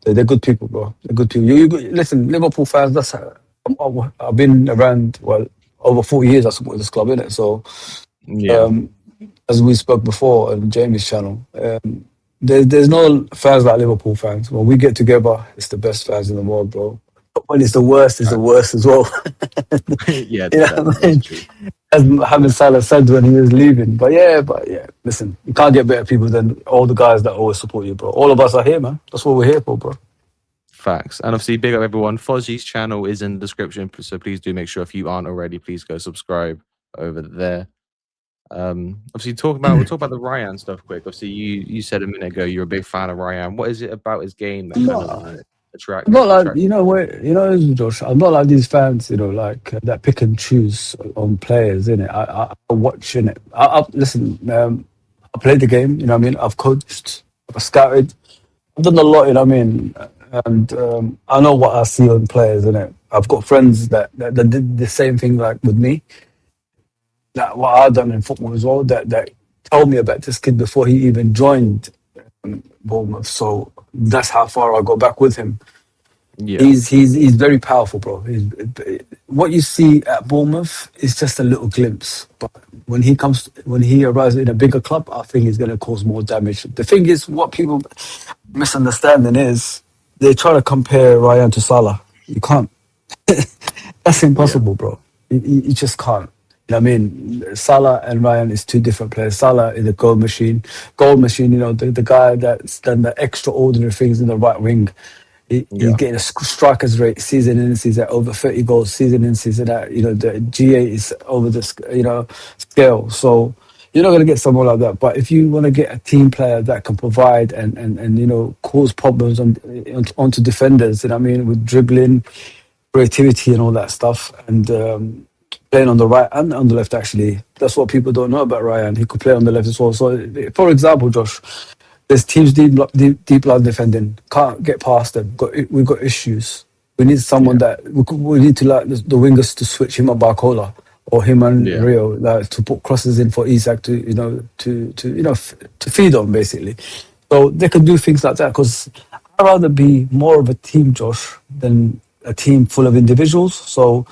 they're good people, bro. They're good people. Listen, Liverpool fans. I've been around over 40 years. I support this club, innit? So Yeah. as we spoke before on Jamie's channel, there's no fans like Liverpool fans. When we get together, it's the best fans in the world, bro. But when it's the worst as well. Yeah, You know that, what I that's mean? true. As Mohamed Salah said when he was leaving. But yeah, listen, you can't get better people than all the guys that always support you, bro. All of us are here, man. That's what we're here for, bro. Facts. And obviously, big up everyone. Fozzie's channel is in the description, so please do make sure if you aren't already, please go subscribe over there. Obviously, we'll talk about the Ryan stuff quick. Obviously, you said a minute ago you're a big fan of Ryan. What is it about his game that I'm kind of not, I'm attracted not like, attracted? Josh, I'm not like these fans, like that pick and choose on players, innit? I watch, innit? Listen, I played the game, you know what I mean? I've coached, I've scouted, I've done a lot, you know what I mean? And I know what I see on players, innit? I've got friends that did the same thing like with me, that what I've done in football as well, that told me about this kid before he even joined Bournemouth. So that's how far I go back with him. Yeah, He's very powerful, bro. What you see at Bournemouth is just a little glimpse, but when he arrives in a bigger club, I think he's going to cause more damage. The thing is, what people misunderstanding is they try to compare Ryan to Salah. You can't. That's yeah, impossible, bro. You just can't. You know what I mean? Salah and Ryan is two different players. Salah is a goal machine. Goal machine, the guy that's done the extraordinary things in the right wing. He's yeah, getting a strikers rate season in, season out, over 30 goals season in, season out. The GA is over the scale. So you're not going to get someone like that. But if you want to get a team player that can provide and cause problems onto defenders, you know what I mean, with dribbling, creativity and all that stuff, and playing on the right and on the left, actually. That's what people don't know about Ryan. He could play on the left as well. So, for example, Josh, there's teams deep line defending, can't get past them. We've got issues. We need someone yeah, that we need to like the wingers to switch him up Barcola or him and yeah, Rio, like, to put crosses in for Isak to feed on, basically. So they can do things like that, because I'd rather be more of a team, Josh, than a team full of individuals. So,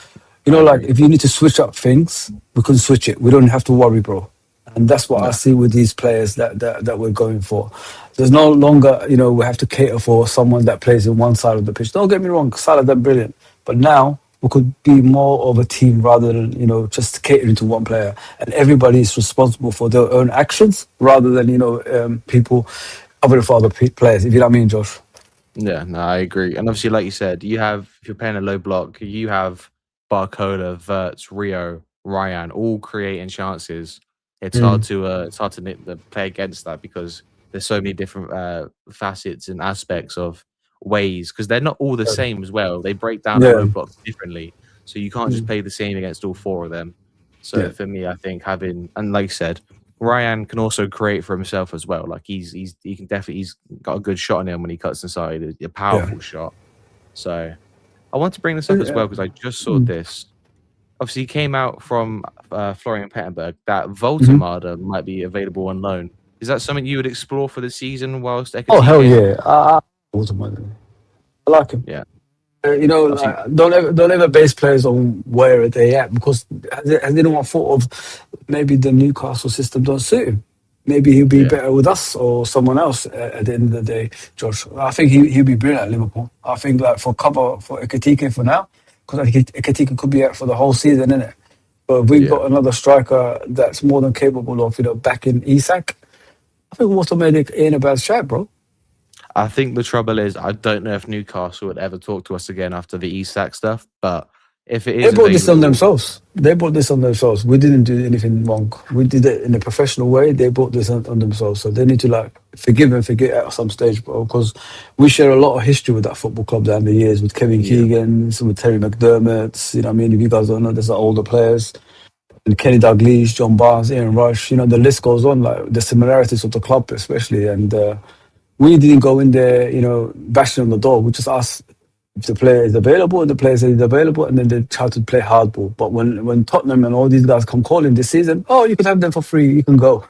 I like, agree. if you need to switch up things, we can switch it. We don't have to worry, bro. And that's what I No, see with these players that we're going for. There's no longer, we have to cater for someone that plays in one side of the pitch. Don't get me wrong, Salah done brilliant. But now we could be more of a team rather than, just catering to one player. And everybody is responsible for their own actions rather than, people covering for other players, if you know what I mean, Josh. yeah, no, I agree. And obviously, like you said, if you're playing a low block, you have Barcola, Verts, Rio, Ryan, all creating chances. Mm. It's hard to play against that, because there's so many different facets and aspects of ways, because they're not all the same as well. They break down a Yeah. low block differently, so you can't just Mm. play the same against all four of them. So Yeah. for me, I think and like you said, Ryan can also create for himself as well. Like he's got a good shot on him when he cuts inside, a Yeah. powerful shot. So I want to bring this up as Yeah. well, because I just saw Mm. this. Obviously, he came out from Florian Pettenberg that Mhm. Voltemada might be available on loan. Is that something you would explore for the season whilst Oh, hell Ekatike? yeah. I like him. Yeah, obviously, Like, don't ever base players on where they at, because has anyone thought of maybe the Newcastle system don't suit him? Maybe he'll be yeah, better with us or someone else at the end of the day, Josh. I think he'll be brilliant at Liverpool. I think, like, for cover for Ekatike for now, because I think Ekatike could be out for the whole season, innit? But if we've yeah. got another striker that's more than capable of backing Isak, I think automatic ain't a bad shot, bro. I think the trouble is, I don't know if Newcastle would ever talk to us again after the Isak stuff, but if it They is brought this on available, themselves. They brought this on themselves. We didn't do anything wrong. We did it in a professional way. They brought this on themselves. So they need to like forgive and forget at some stage, bro. Because we share a lot of history with that football club down the years with Kevin yeah, Keegan, some with Terry McDermott. You know what I mean? If you guys don't know, there's the older players. And Kenny Dalglish, John Barnes, Ian Rush. You know, the list goes on. Like the similarities of the club, especially. And we didn't go in there, you know, bashing on the door. We just asked if the player is available, and the player says he's available, and then they try to play hardball. But when Tottenham and all these guys come calling this season, oh, you could have them for free, you can go.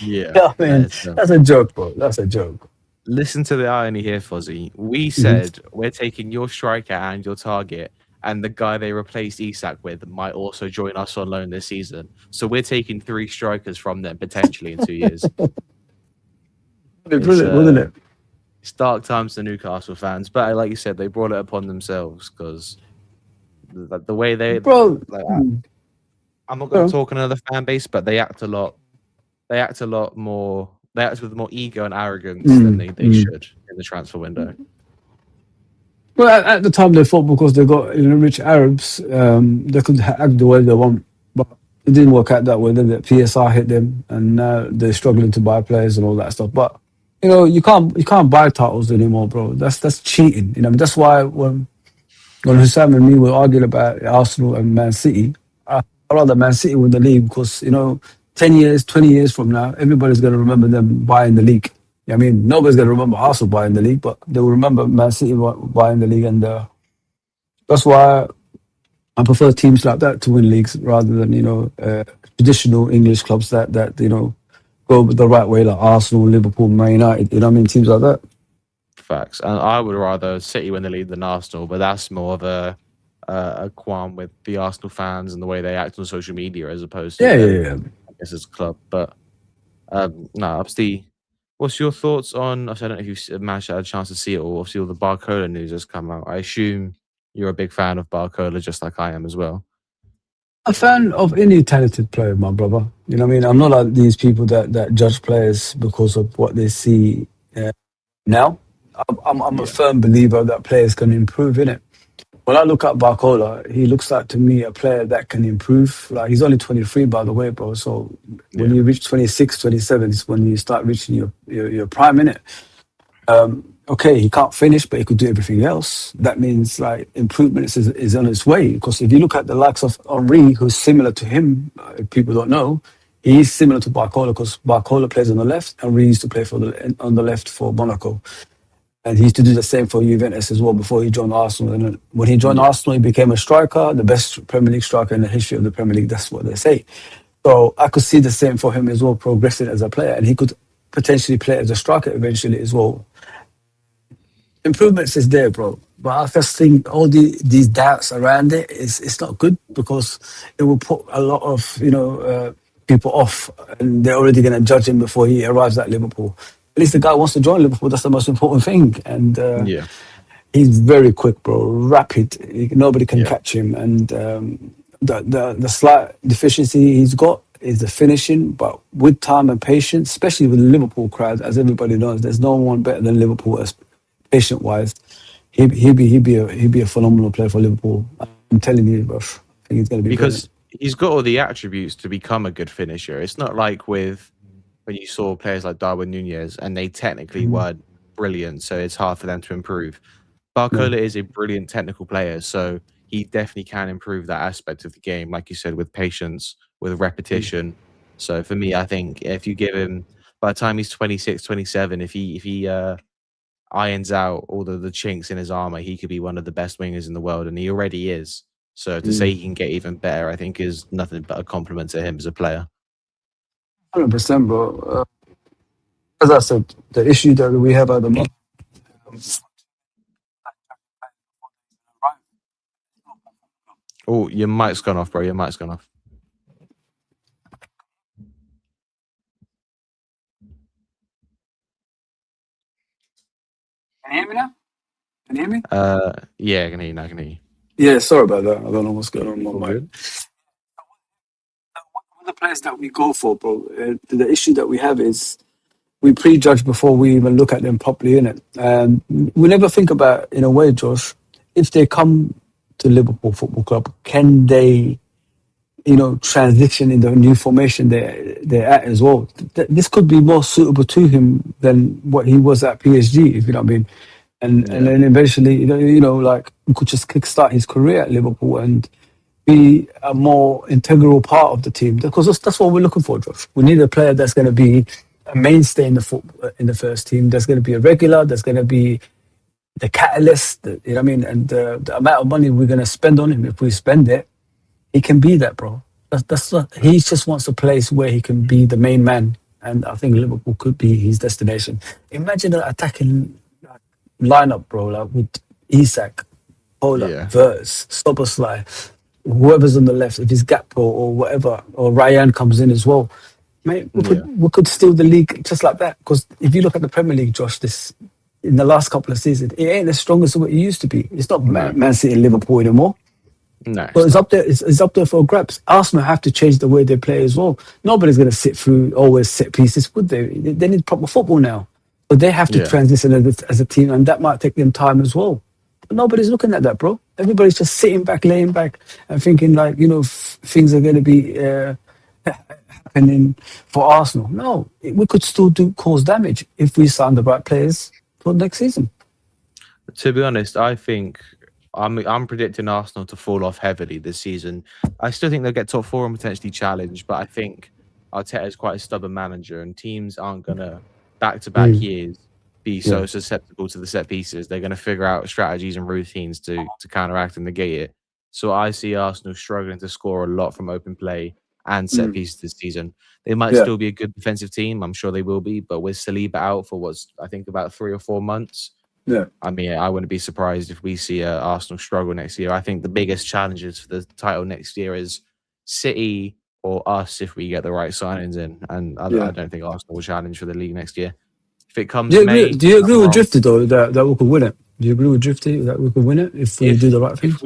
yeah. Yeah, I mean, that's a joke, bro. That's a joke. Listen to the irony here, Fozzie. We Mm-hmm. said we're taking your striker and your target, and the guy they replaced Isak with might also join us on loan this season. So we're taking 3 strikers from them potentially in 2 years. Brilliant, wasn't it? It's dark times for Newcastle fans, but like you said, they brought it upon themselves because the way they, Bro, like, I'm not going to talk another fan base, but they act a lot. They act a lot more. They act with more ego and arrogance than they should in the transfer window. well, at the time they thought because they got, you know, rich Arabs, they could act the way they want. But it didn't work out that way. Then the PSR hit them, and now they're struggling to buy players and all that stuff. But you know, you can't buy titles anymore, bro. That's cheating. You know, that's why when Hussam and me were arguing about Arsenal and Man City, I'd rather Man City win the league because, you know, 10 years, 20 years from now, everybody's going to remember them buying the league. I mean, nobody's going to remember Arsenal buying the league, but they will remember Man City buying the league. And that's why I prefer teams like that to win leagues rather than, you know, traditional English clubs that you know, go the right way, like Arsenal, Liverpool, Man United. You know what I mean? Teams like that. Facts. And I would rather City win the league than Arsenal, but that's more of a qualm with the Arsenal fans and the way they act on social media as opposed to Yeah. I guess as a club. But no, obviously, what's your thoughts on? I don't know if you've managed to have a chance to see it all. Obviously, all the Barcola news has come out. I assume you're a big fan of Barcola, just like I am as well. A fan of any talented player, my brother. You know what I mean? I'm not like these people that judge players because of what they see now. I'm a firm believer that players can improve in it. When I look at Barcola, he looks like to me a player that can improve. Like he's only 23, by the way, bro. So when you reach 26, 27, is when you start reaching your prime in it. Okay, he can't finish, but he could do everything else. That means like improvement is on its way. Because if you look at the likes of Henry, who's similar to him, if people don't know, he's similar to Barcola because Barcola plays on the left, and Henry used to play on the left for Monaco. And he used to do the same for Juventus as well before he joined Arsenal. And then when he joined Arsenal, he became a striker, the best Premier League striker in the history of the Premier League. That's what they say. So I could see the same for him as well, progressing as a player. And he could potentially play as a striker eventually as well. Improvements is there, bro. But I just think all these doubts around it it's not good because it will put a lot of, you know, people off, and they're already going to judge him before he arrives at Liverpool. At least the guy wants to join Liverpool. That's the most important thing. And he's very quick, bro. Rapid. Nobody can catch him. And the slight deficiency he's got is the finishing. But with time and patience, especially with the Liverpool crowd, as everybody knows, there's no one better than Liverpool as patient-wise. He'd be a phenomenal player for Liverpool. I'm telling you, bro. I think he's going to be because he's got all the attributes to become a good finisher. It's not like with when you saw players like Darwin Núñez and they technically weren't brilliant, so it's hard for them to improve. Barcola is a brilliant technical player, so he definitely can improve that aspect of the game, like you said, with patience, with repetition. So for me, I think if you give him, by the time he's 26, 27, if he irons out all the chinks in his armor, he could be one of the best wingers in the world, and he already is. So to say he can get even better, I think is nothing but a compliment to him as a player. 100%, bro. As I said, the issue that we have at the moment. Oh, your mic's gone off, bro. Your mic's gone off. Can you hear me now? Can you hear me? Yeah, I can hear you now. I can hear you. Yeah, sorry about that. I don't know what's going on with my mic. One of the players that we go for, bro, the issue that we have is we prejudge before we even look at them properly, innit? And we never think about, in a way, Josh, if they come to Liverpool Football Club, can they, transition in the new formation they're at as well? This could be more suitable to him than what he was at PSG, if you know what I mean. And then eventually, like we could just kickstart his career at Liverpool and be a more integral part of the team, because that's what we're looking for, Josh. We need a player that's going to be a mainstay in the first team. That's going to be a regular. That's going to be the catalyst. You know what I mean? And the amount of money we're going to spend on him, if we spend it, he can be that, bro. That's not, he just wants a place where he can be the main man, and I think Liverpool could be his destination. Imagine an attacking lineup, bro, like with Isak, Pola, Verts, Szoboszlai, whoever's on the left, if it's Gakpo or whatever, or Ryan comes in as well. Mate, we could steal the league just like that. Because if you look at the Premier League, Josh, in the last couple of seasons, it ain't as strong as what it used to be. It's not Man City and Liverpool anymore. No, but it's up there. It's up there for grabs. Arsenal have to change the way they play as well. Nobody's going to sit through always set pieces, would they? They need proper football now. So they have to transition as a team, and that might take them time as well. But nobody's looking at that, bro. Everybody's just sitting back, laying back, and thinking like, things are going to be happening for Arsenal. No, we could still cause damage if we sign the right players for next season. To be honest, I think I'm predicting Arsenal to fall off heavily this season. I still think they'll get top four and potentially challenge, but I think Arteta is quite a stubborn manager, and teams aren't going to back-to-back years be so susceptible to the set pieces. They're going to figure out strategies and routines to counteract and negate it. So I see Arsenal struggling to score a lot from open play and set pieces this season. They might still be a good defensive team. I'm sure they will be, but with Saliba out for I think about 3 or 4 months. Yeah, I mean, I wouldn't be surprised if we see Arsenal struggle next year. I think the biggest challenges for the title next year is City or us if we get the right signings in. And I don't think Arsenal will challenge for the league next year. If it comes do May... Do you agree with Drifty, though, that we could win it? Do you agree with Drifty that we could win it if we do the right thing?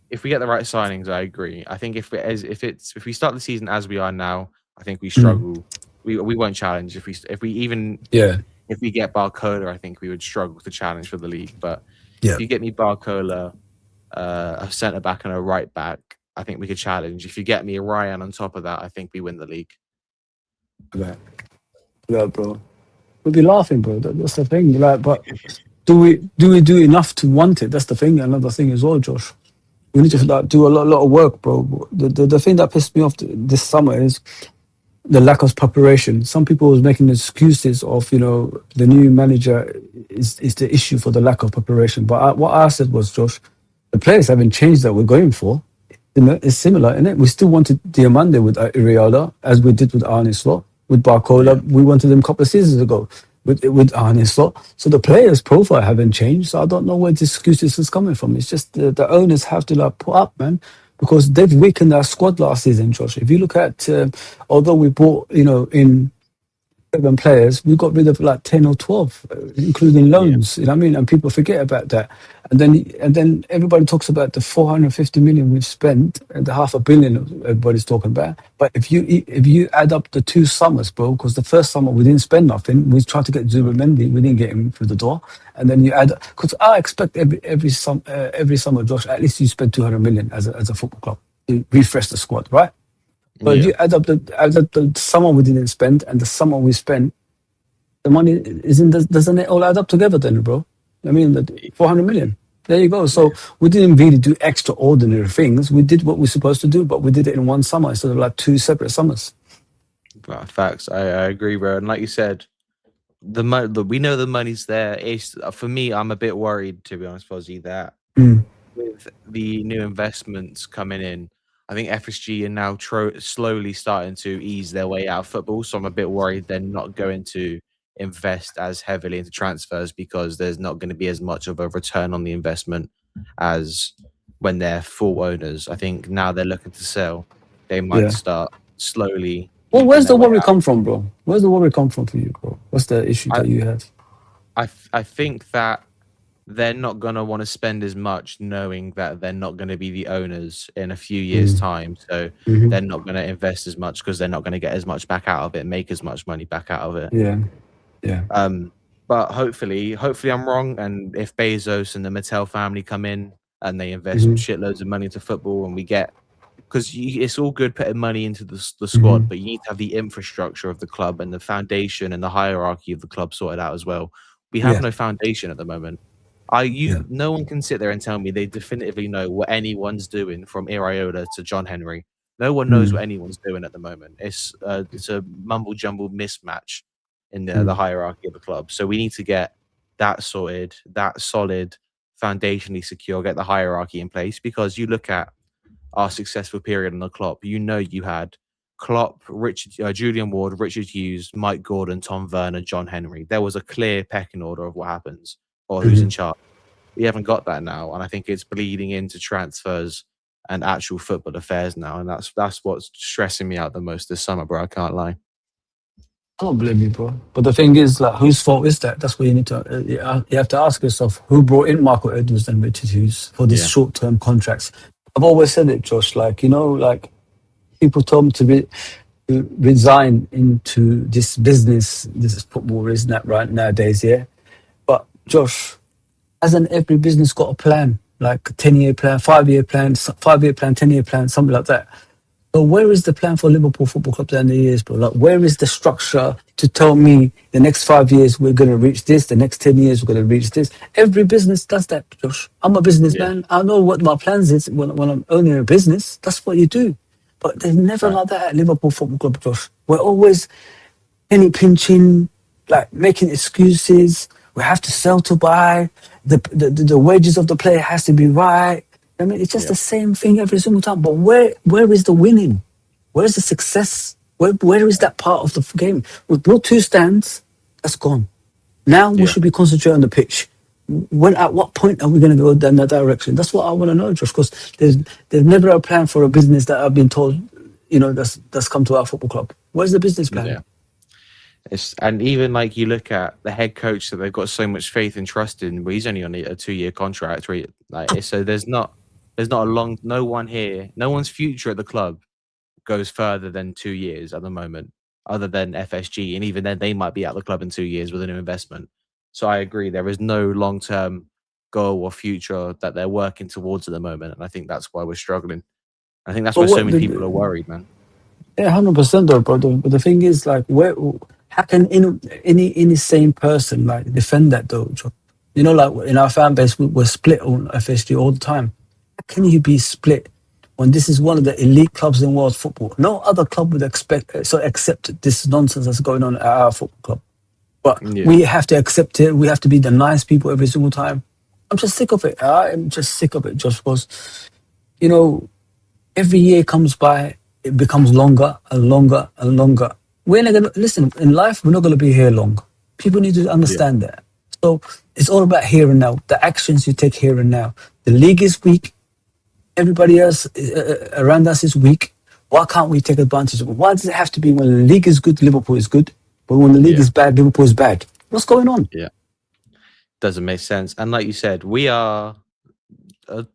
If we get the right signings, I agree. I think if we start the season as we are now, I think we struggle. We won't challenge. If we get Barcola, I think we would struggle to challenge for the league. But if you get me Barcola, a centre back and a right back, I think we could challenge. If you get me a Ryan on top of that, I think we win the league. Yeah, bro. We'll be laughing, bro. That's the thing. Like, but do we do enough to want it? That's the thing. Another thing as well, Josh. We need to do a lot of work, bro. The thing that pissed me off this summer is the lack of preparation. Some people was making excuses of, the new manager is the issue for the lack of preparation. But what I said was, Josh, the players haven't changed that we're going for. It's similar, isn't it? We still wanted Diomande with Iriola, as we did with Arne Slot. With Barcola, we wanted them a couple of seasons ago with Arne Slot. So the players' profile haven't changed. So I don't know where this excuses is coming from. It's just the owners have to put up, man. Because they've weakened our squad last season, Josh. If you look at, although we bought, in 7 players, we got rid of 10 or 12, including loans. You know what I mean? And people forget about that. And then everybody talks about the 450 million we've spent and the $500 million everybody's talking about. But if you add up the 2 summers, bro, because the first summer we didn't spend nothing. We tried to get Diomande, we didn't get him through the door. And then you add, because I expect every summer, Josh, at least you spend 200 million as a football club to refresh the squad, right? But if you add up the summer we didn't spend and the summer we spent, the money doesn't it all add up together then, bro? I mean, the 400 million. There you go. So we didn't really do extraordinary things. We did what we're supposed to do, but we did it in one summer instead of 2 separate summers. Well, facts. I agree, bro. And like you said, we know the money's there. For me, I'm a bit worried, to be honest, Fozzie, that with the new investments coming in, I think FSG are now slowly starting to ease their way out of football. So I'm a bit worried they're not going to invest as heavily into transfers because there's not going to be as much of a return on the investment as when they're full owners. I think now they're looking to sell. They might start slowly. Well, where's the worry come from, bro? Where's the worry come from for you, bro? What's the issue that you have? I think that they're not going to want to spend as much knowing that they're not going to be the owners in a few years' time. So they're not going to invest as much because they're not going to get as much back out of it, make as much money back out of it. Yeah. Yeah. But hopefully I'm wrong. And if Bezos and the Mattel family come in and they invest Mm-hmm. shitloads of money into football, and we get, because it's all good putting money into the Mm-hmm. squad, but you need to have the infrastructure of the club and the foundation and the hierarchy of the club sorted out as well. We have Yeah. no foundation at the moment. Yeah. No one can sit there and tell me they definitively know what anyone's doing from Iriola to John Henry. No one knows what anyone's doing at the moment. It's a mumble jumble mismatch in the hierarchy of the club. So we need to get that sorted, that solid, foundationally secure, get the hierarchy in place, because you look at our successful period on the Klopp, you had Klopp, Julian Ward, Richard Hughes, Mike Gordon, Tom Werner, John Henry. There was a clear pecking order of what happens or who's in charge. We haven't got that now, and I think it's bleeding into transfers and actual football affairs now, and that's what's stressing me out the most this summer, bro. I can't lie. I don't blame you, bro. But the thing is, like, whose fault is that? That's what you need to. You have to ask yourself, who brought in Marco Edwards and Richard Hughes for these short-term contracts? I've always said it, Josh. Like, like people told me to resign into this business. This is football, isn't that right nowadays? Yeah. But Josh, hasn't every business got a plan, like a 10-year plan, 5-year plan, 5-year plan, 10-year plan, something like that? So where is the plan for Liverpool Football Club down the years, bro? Like, where is the structure to tell me the next 5 years we're going to reach this, the next 10 years we're going to reach this? Every business does that, Josh. I'm a businessman. I know what my plans is when I'm owning a business. That's what you do. But there's never like that at Liverpool Football Club, Josh. We're always penny pinching, like making excuses. We have to sell to buy. The wages of the player has to be right. I mean, it's just the same thing every single time. But where is the winning? Where's the success? Where is that part of the game? We brought 2 stands. That's gone. Now we should be concentrating on the pitch. At what point are we going to go down that direction? That's what I want to know, Josh. Because there's never a plan for a business that I've been told, that's come to our football club. Where's the business plan? Yeah. And even like you look at the head coach that they've got so much faith and trust in, but he's only on a 2-year contract. So there's not no one's future at the club goes further than 2 years at the moment, other than FSG, and even then they might be out of the club in 2 years with a new investment. So I agree, there is no long-term goal or future that they're working towards at the moment, and I think that's why we're struggling. I think that's why so many people are worried, man. Yeah, 100% though, bro. But the thing is, like, how can any sane person like defend that though? You know, like in our fan base, we're split on FSG all the time. How can you be split when this is one of the elite clubs in world football? No other club would accept this nonsense that's going on at our football club. But we have to accept it. We have to be the nice people every single time. I'm just sick of it. I'm just sick of it, just because, every year comes by, it becomes longer and longer and longer. We're not going to, listen, in life, we're not going to be here long. People need to understand that. So it's all about here and now, the actions you take here and now. The league is weak. Everybody else around us is weak. Why can't we take advantage of it? Why does it have to be when the league is good, Liverpool is good, but when the league is bad, Liverpool is bad? What's going on? Yeah. Doesn't make sense. And like you said, we are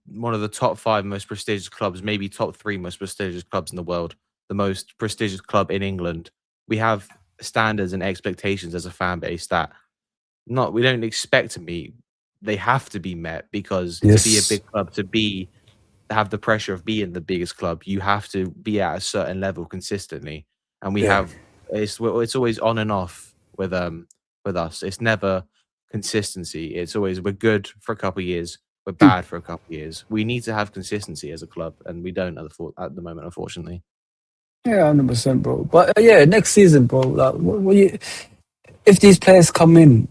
one of the top 5 most prestigious clubs, maybe top 3 most prestigious clubs in the world, the most prestigious club in England. We have standards and expectations as a fan base that we don't expect to meet. They have to be met, because to be a big club, to have the pressure of being the biggest club, you have to be at a certain level consistently. And we have it's always on and off with us. It's never consistency. It's always we're good for a couple of years, we're bad for a couple of years. We need to have consistency as a club, and we don't at the moment, unfortunately. Yeah, 100%, bro. But next season, bro. Like, if these players come in,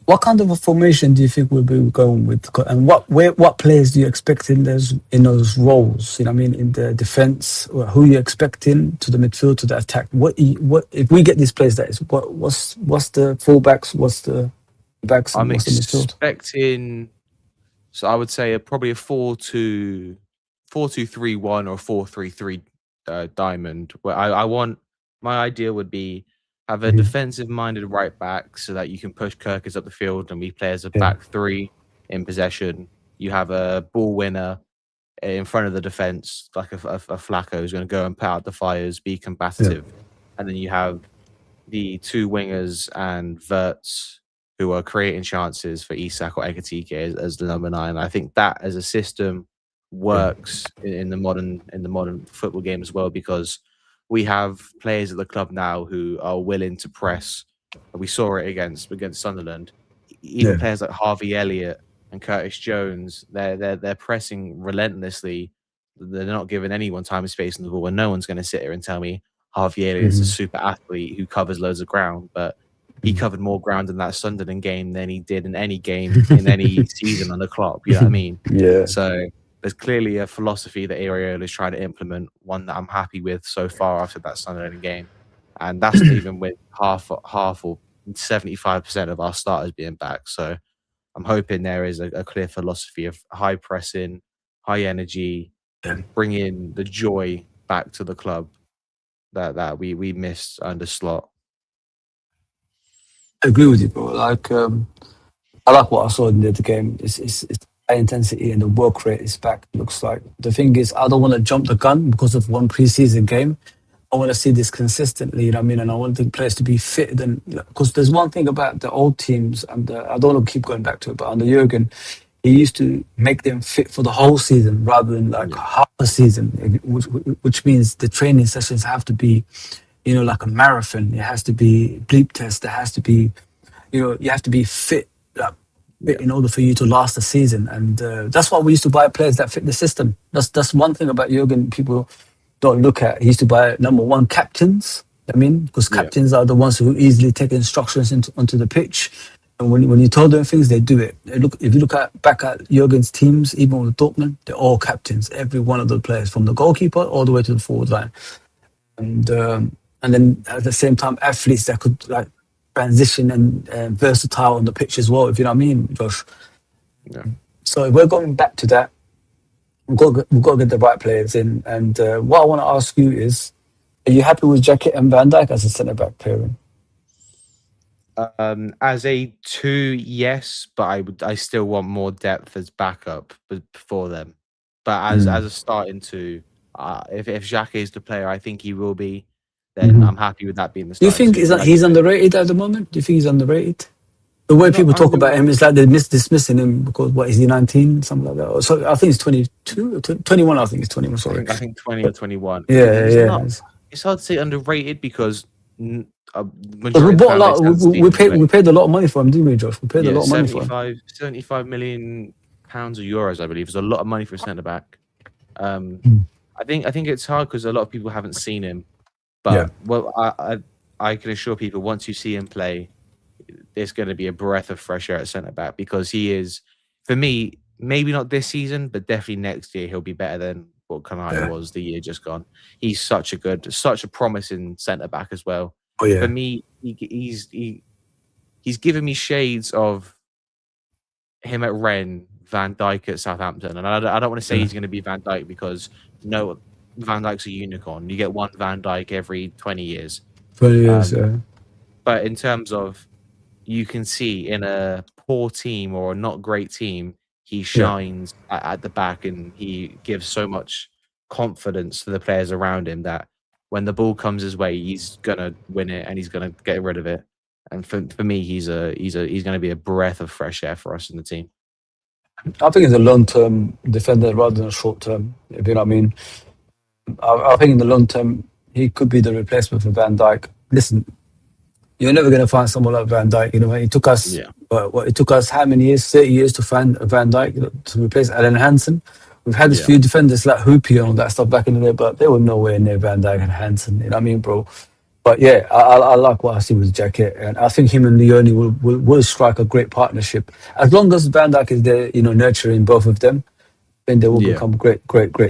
what kind of a formation do you think we'll be going with? And what players do you expect in those roles? You know what I mean, in the defense, or who you expecting to the midfield, to the attack? What if we get these players? That is, what's the fullbacks? What's the backs? I'm what's the midfield? expecting. So I would say probably a 4-2-3-1 or 4-3-3 diamond. Where I want, my idea would be have a defensive-minded right back, so that you can push Kirkers up the field, and we play as a back 3 in possession. You have a ball winner in front of the defense, like a Flacco, who's going to go and put out the fires, be combative, and then you have the two wingers and Verts who are creating chances for Isak or Ekatike as the number 9. I think that as a system works in the modern football game as well, because we have players at the club now who are willing to press. We saw it against Sunderland. Even players like Harvey Elliott and Curtis Jones, they're pressing relentlessly. They're not giving anyone time and space in the ball, and no one's going to sit here and tell me Harvey Elliott's a super athlete who covers loads of ground, but he covered more ground in that Sunderland game than he did in any game in any season on the clock. You know what I mean? Yeah. So there's clearly a philosophy that Areola is trying to implement, one that I'm happy with so far after that Sunderland game. And that's not even with half or 75% of our starters being back. So I'm hoping there is a clear philosophy of high pressing, high energy, bringing the joy back to the club that we missed under Slot. I agree with you, bro. Like, I like what I saw in the game. It's high intensity and the work rate is back. Looks like the thing is, I don't want to jump the gun because of one preseason game. I want to see this consistently, you know what I mean? And I want the players to be fit. And because there's one thing about the old teams, and I don't want to keep going back to it, but under Jurgen, he used to make them fit for the whole season rather than like half a season, which means the training sessions have to be, like a marathon. It has to be bleep test. There has to be, you have to be fit, in order for you to last a season. And that's why we used to buy players that fit the system. That's one thing about Jurgen people don't look at. He used to buy number 1 captains. Because captains are the ones who easily take instructions onto the pitch. And when you told them things, they do it. If you look back at Jurgen's teams, even with Dortmund, they're all captains. Every one of the players, from the goalkeeper all the way to the forward line. And then at the same time, athletes that could like transition and versatile on the pitch as well, if you know what I mean, Josh. Yeah. So if we're going back to that, we've got to get the right players in. And what I want to ask you is, are you happy with Jacket and Van Dijk as a centre-back pairing? As a 2, yes, but I still want more depth as backup for them. But as a starting 2, if Xhaka is the player I think he will be, then I'm happy with that being the starting. Do you think he's underrated at the moment? Do you think he's underrated? The way people talk about him is like they're dismissing him because, what, is he 19? Something like that. So I think he's 22, 21, I think he's 21, sorry. I think 20 or 21. Yeah. It's hard to say underrated because we bought a lot. We paid a lot of money for him, didn't we, Josh? We paid a lot of money for him. 75 million pounds or euros, I believe. It's a lot of money for a centre back. I think it's hard because a lot of people haven't seen him. But I can assure people, once you see him play, there's going to be a breath of fresh air at centre back, because he is, for me, maybe not this season, but definitely next year he'll be better than what Kanai was the year just gone. He's such a promising centre back as well. Oh, yeah. For me, he's given me shades of him at Rennes, Van Dijk at Southampton, and I don't want to say he's going to be Van Dijk, because no, Van Dijk's a unicorn. You get one Van Dijk every 20 years. 20 years, yeah. But in terms of, you can see in a poor team or a not great team, he shines at the back, and he gives so much confidence to the players around him that when the ball comes his way, he's gonna win it and he's gonna get rid of it. And for me, he's gonna be a breath of fresh air for us in the team. I think he's a long-term defender rather than a short-term, if you know what I mean. I think in the long term, he could be the replacement for Van Dijk. Listen, you're never going to find someone like Van Dijk. It took us, it took us how many years? 30 years to find Van Dijk to replace Alan Hansen. We've had a few defenders like Hoopy and all that stuff back in the day, but they were nowhere near Van Dijk and Hansen. You know what I mean, bro? But yeah, I like what I see with Jacket, and I think him and Leone will strike a great partnership. As long as Van Dijk is there, nurturing both of them, then they will become great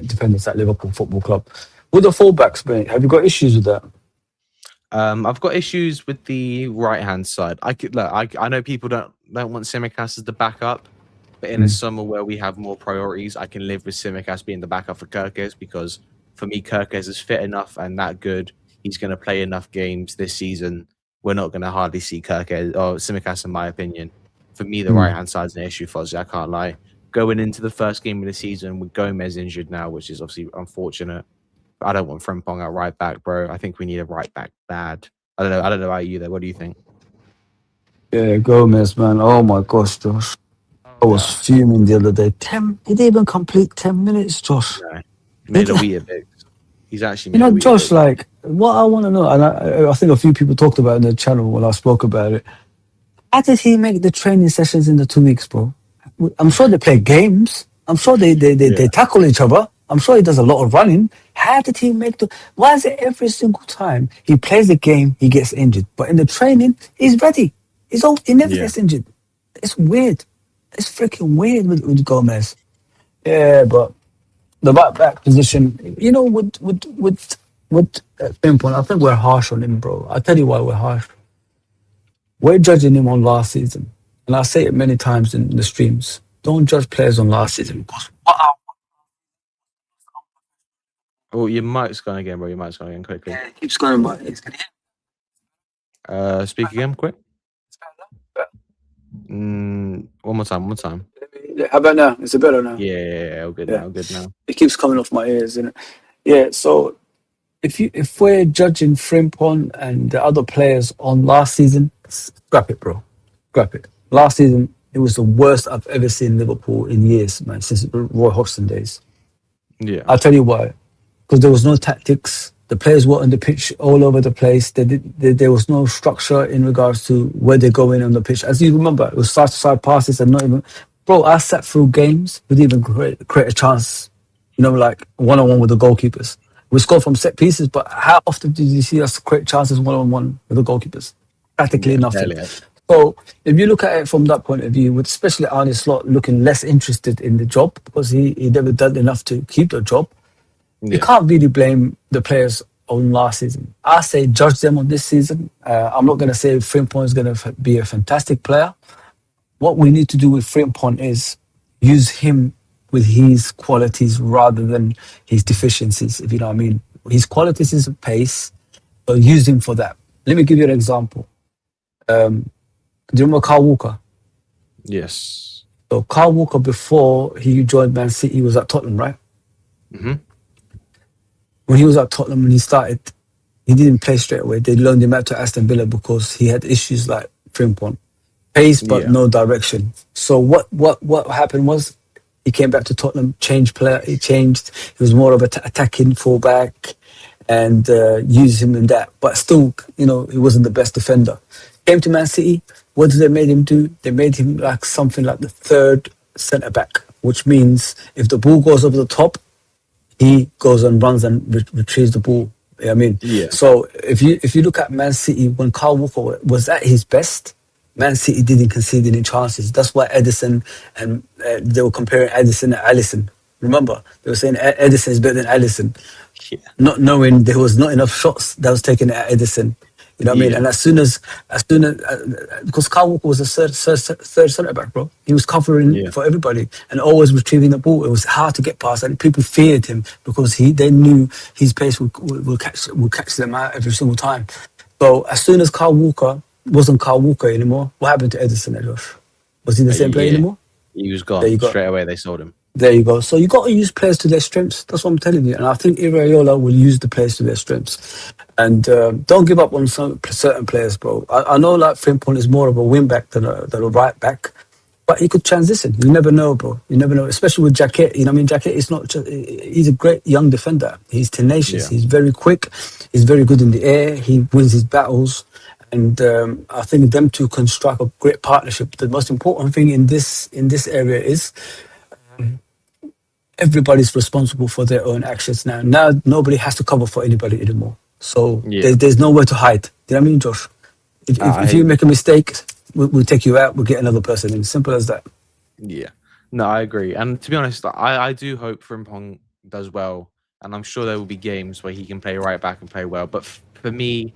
defenders at Liverpool Football Club. With the fullbacks, mate, have you got issues with that? I've got issues with the right-hand side. I know people don't want Tsimikas as the backup, but in a summer where we have more priorities, I can live with Tsimikas being the backup for Kerkez, because for me, Kerkez is fit enough and that good. He's going to play enough games this season. We're not going to hardly see Kerkez or Tsimikas, in my opinion. For me, the right-hand side is an issue, Fozzy. I can't lie. Going into the first game of the season with Gomez injured now, which is obviously unfortunate. I don't want Frimpong at right back, bro. I think we need a right back bad. I don't know. I don't know about you though. What do you think? Yeah, Gomez, man. Oh my gosh, Josh. I was fuming the other day. He didn't even complete 10 minutes, Josh. No. He Made a did- Weetabix. He's actually You made know, a Josh, Weetabix. like, what I want to know, and I think a few people talked about it in the channel when I spoke about it. How did he make the training sessions in the 2 weeks, bro? I'm sure they play games. I'm sure they Yeah. tackle each other. I'm sure he does a lot of running. How did he make the? Why is it every single time he plays the game he gets injured, but in the training he's ready. He never Yeah. gets injured. It's weird. It's freaking weird with Gomez. Yeah, but the right back position, you know, with Pimpon, I think we're harsh on him, bro. I'll tell you why we're harsh. We're judging him on last season, and I say it many times in the streams. Don't judge players on last season because Oh, your mic's gone again, bro. Your mic's gone again quickly. it keeps going by. Speak again, quick. One more time. One more time. How about now? Is it better now? Yeah. All good Yeah. now. Good now. It keeps coming off my ears, isn't it? Yeah. So if we're judging Frimpong and the other players on last season, scrap it, bro. Scrap it. Last season, it was the worst I've ever seen Liverpool in years, man, since Roy Hodgson days. Yeah. I'll tell you why. Because there was no tactics. The players were on the pitch all over the place. There was no structure in regards to where they're going on the pitch. As you remember, it was side-to-side passes and not even... Bro, I sat through games. We didn't even create a chance, you know, like one-on-one with the goalkeepers. We scored from set pieces, but how often did you see us create chances one-on-one with the goalkeepers? Practically Yeah, nothing. barely. So if you look at it from that point of view, with especially Arne Slot looking less interested in the job because he never done enough to keep the job, you Yeah. can't really blame the players on last season. I say judge them on this season. I'm not going to say Frimpong is going to be a fantastic player. What we need to do with Frimpong is use him with his qualities rather than his deficiencies, if you know what I mean. His qualities is pace, but use him for that. Let me give you an example. Do you remember Carl Walker? Yes. So Carl Walker, before he joined Man City, was at Tottenham, right? Mm-hmm. When he was at Tottenham and he started, he didn't play straight away. They loaned him out to Aston Villa because he had issues like Frimpong. Pace, but Yeah. no direction. So what happened was he came back to Tottenham, changed player, he changed. He was more of an attacking fullback and used him in that. But still, you know, he wasn't the best defender. Came to Man City. What did they made him do? They made him like something like the third centre back, which means if the ball goes over the top, he goes and runs and retrieves the ball. You know what I mean? Yeah. So if you look at Man City, when Carl Walker was at his best, Man City didn't concede any chances. That's why Edison and they were comparing Edison and Alisson. Remember, they were saying Edison is better than Alisson, Yeah. not knowing there was not enough shots that was taken at Edison. You know what I mean? Yeah. And as soon as because Kyle Walker was a third centre back, bro. He was covering Yeah. for everybody and always retrieving the ball. It was hard to get past, and people feared him because they knew his pace will catch them out every single time. So as soon as Kyle Walker wasn't Kyle Walker anymore, what happened to Edison, Josh? Was he the same player Yeah. anymore? He was There you gone go. straight away. They sold him. There you go. So you got to use players to their strengths. That's what I'm telling you. And I think Iraola will use the players to their strengths. And don't give up on some certain players, bro. I know like Frimpong is more of a wing back than a right back, but he could transition. You never know, bro. You never know. Especially with Jacket. You know what I mean? Jacket is not just, he's a great young defender. He's tenacious. Yeah. He's very quick. He's very good in the air. He wins his battles. And I think them two can strike a great partnership. The most important thing in this area is everybody's responsible for their own actions now. Now nobody has to cover for anybody anymore. So Yeah. there's nowhere to hide. Do you know what I mean, Josh? If you make a mistake, we'll take you out. We'll get another person in. Simple as that. Yeah. No, I agree. And to be honest, I do hope Frimpong does well. And I'm sure there will be games where he can play right back and play well. But for me,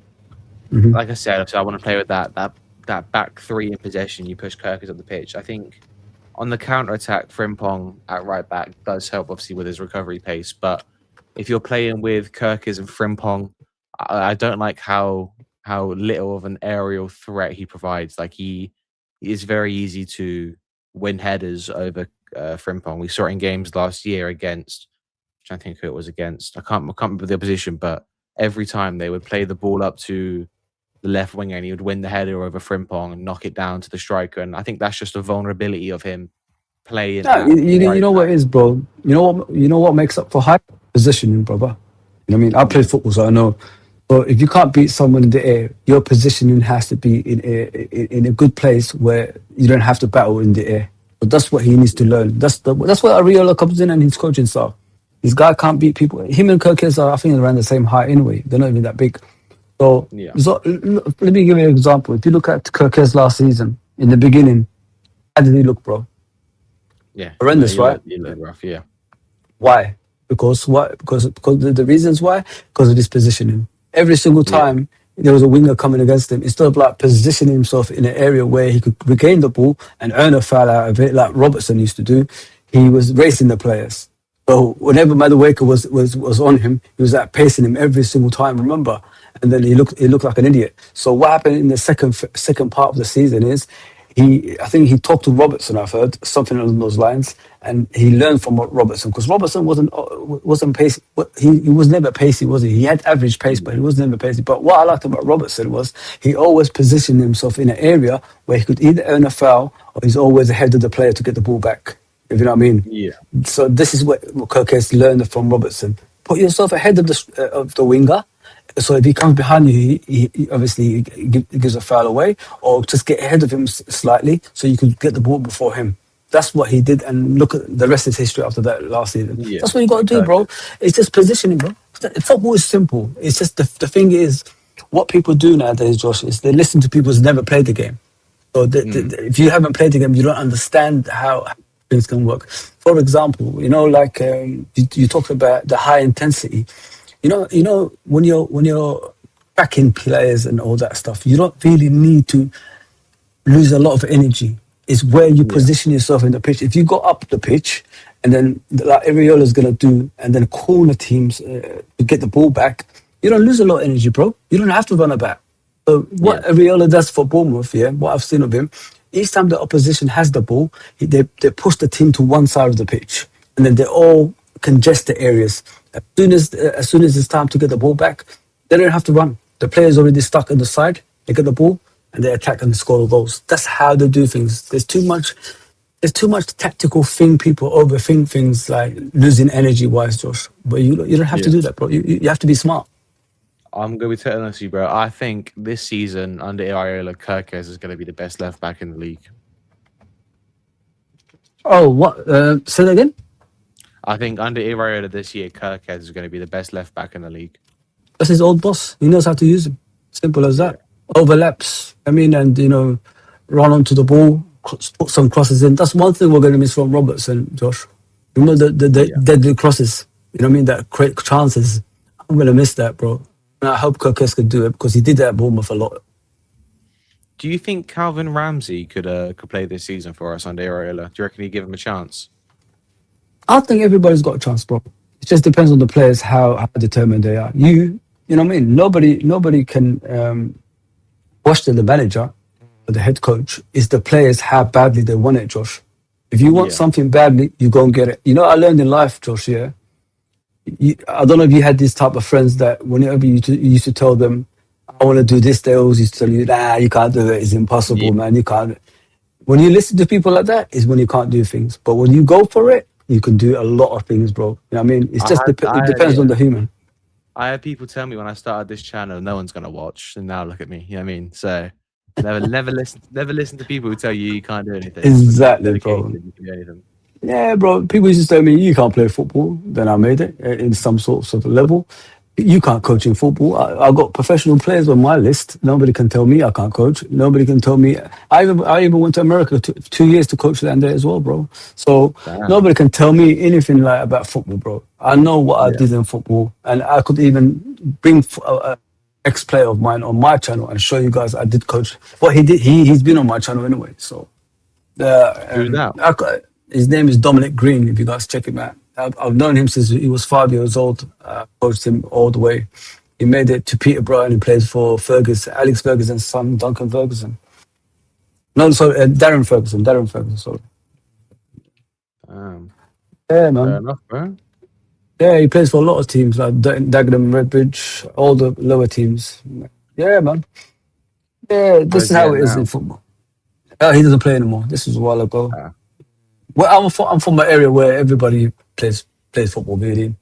Mhm. like I said, I want to play with that back three in possession. You push Kirkers up the pitch. I think on the counter attack, Frimpong at right back does help, obviously, with his recovery pace. But if you're playing with Kirkers and Frimpong, I don't like how little of an aerial threat he provides. Like he is very easy to win headers over Frimpong. We saw it in games last year against. I think who it was against. I can't remember the opposition, but every time they would play the ball up to the left winger, and he would win the header over Frimpong and knock it down to the striker. And I think that's just a vulnerability of him playing. Yeah, you know what it is, bro. You know what makes up for high positioning, brother. You know what I mean? I played football, so I know. But if you can't beat someone in the air, your positioning has to be in a good place where you don't have to battle in the air. But that's what he needs to learn. That's where Ariola comes in and his coaching style. This guy can't beat people. Him and Kirkes are, I think, around the same height anyway. They're not even that big. So, let me give you an example. If you look at Kirkes last season, in the beginning, how did he look, bro? Yeah, horrendous, right? You look rough, yeah. Why? Because what? Because the reasons why? Because of his positioning. Every single time there was a winger coming against him, instead of like positioning himself in an area where he could regain the ball and earn a foul out of it, like Robertson used to do, he was racing the players. So whenever Madueke was on him, he was like pacing him every single time. Remember, and then he looked like an idiot. So what happened in the second part of the season is I think he talked to Robertson. I've heard something along those lines, and he learned from Robertson because Robertson wasn't pacey. He was never pacey, was he? He had average pace, but he was never pacey. But what I liked about Robertson was he always positioned himself in an area where he could either earn a foul or he's always ahead of the player to get the ball back. If you know what I mean? Yeah. So this is what Kirkes learned from Robertson. Put yourself ahead of the winger. So if he comes behind you, he obviously gives a foul away, or just get ahead of him slightly so you could get the ball before him. That's what he did, and look at the rest is history after that last season. Yeah. That's what you got to do, bro. It's just positioning, bro. Football is simple. It's just the thing is, what people do nowadays, Josh, is they listen to people who's never played the game. So if you haven't played the game, you don't understand how things can work. For example, like you talked about the high intensity. You know when you're backing players and all that stuff, you don't really need to lose a lot of energy. It's where you position yourself in the pitch. If you go up the pitch and then like Ariola's gonna do, and then corner teams to get the ball back, you don't lose a lot of energy, bro. You don't have to run about. So what Ariola does for Bournemouth, what I've seen of him, each time the opposition has the ball, they push the team to one side of the pitch, and then they all congest the areas. As soon as it's time to get the ball back, they don't have to run. The player's already stuck on the side. They get the ball and they attack and score goals. That's how they do things. There's too much tactical thing. People overthink things like losing energy wise, Josh. But you don't have to do that, bro. You have to be smart. I'm going to be telling you, bro. I think this season under Ariola, Kirkes is going to be the best left back in the league. Oh, what? Say that again? I think under Ariola this year, Kirkes is going to be the best left back in the league. That's his old boss. He knows how to use him. Simple as that. Overlaps. I mean, and run onto the ball, put some crosses in. That's one thing we're going to miss from Robertson, Josh. Remember the deadly crosses. You know what I mean? That create chances. I'm going to miss that, bro. And I hope Kirkes could do it because he did that at Bournemouth a lot. Do you think Calvin Ramsey could play this season for us under Ariola? Do you reckon he'd give him a chance? I think everybody's got a chance, bro. It just depends on the players how determined they are. You know what I mean? Nobody can question the manager or the head coach. It's the players how badly they want it, Josh. If you want something badly, you go and get it. I learned in life, Josh, I don't know if you had these type of friends that whenever you used to tell them, I want to do this, they always used to tell you, nah, you can't do it. It's impossible, man. You can't. When you listen to people like that is when you can't do things. But when you go for it, you can do a lot of things, bro. You know what I mean? It's just it depends on the human. I had people tell me when I started this channel, no one's gonna watch, and now look at me. You know what I mean? So never listen to people who tell you can't do anything. Exactly, bro. You can do anything. Yeah, bro. People used to tell me you can't play football. Then I made it in some sort of level. You can't coach in football. I got professional players on my list. Nobody can tell me I can't coach. Nobody can tell me. I even went to America 2 years to coach down there as well, bro. So nobody can tell me anything like about football, bro. I know what I did in football, and I could even bring an ex-player of mine on my channel and show you guys I did coach. What he did, he's been on my channel anyway. So who's that? His name is Dominic Green. If you guys check him out. I've known him since he was 5 years old. Coached him all the way. He made it to Peterborough and he plays for Alex Ferguson's son, Duncan Ferguson. No, sorry, Darren Ferguson. Sorry. Yeah, man. Fair enough, bro. Yeah, he plays for a lot of teams like Dagenham, Redbridge, all the lower teams. Yeah, man. Yeah, this Where's is he how at it is in now? football. He doesn't play anymore. This was a while ago. Ah, Well, I'm from an area where everybody plays football. Really,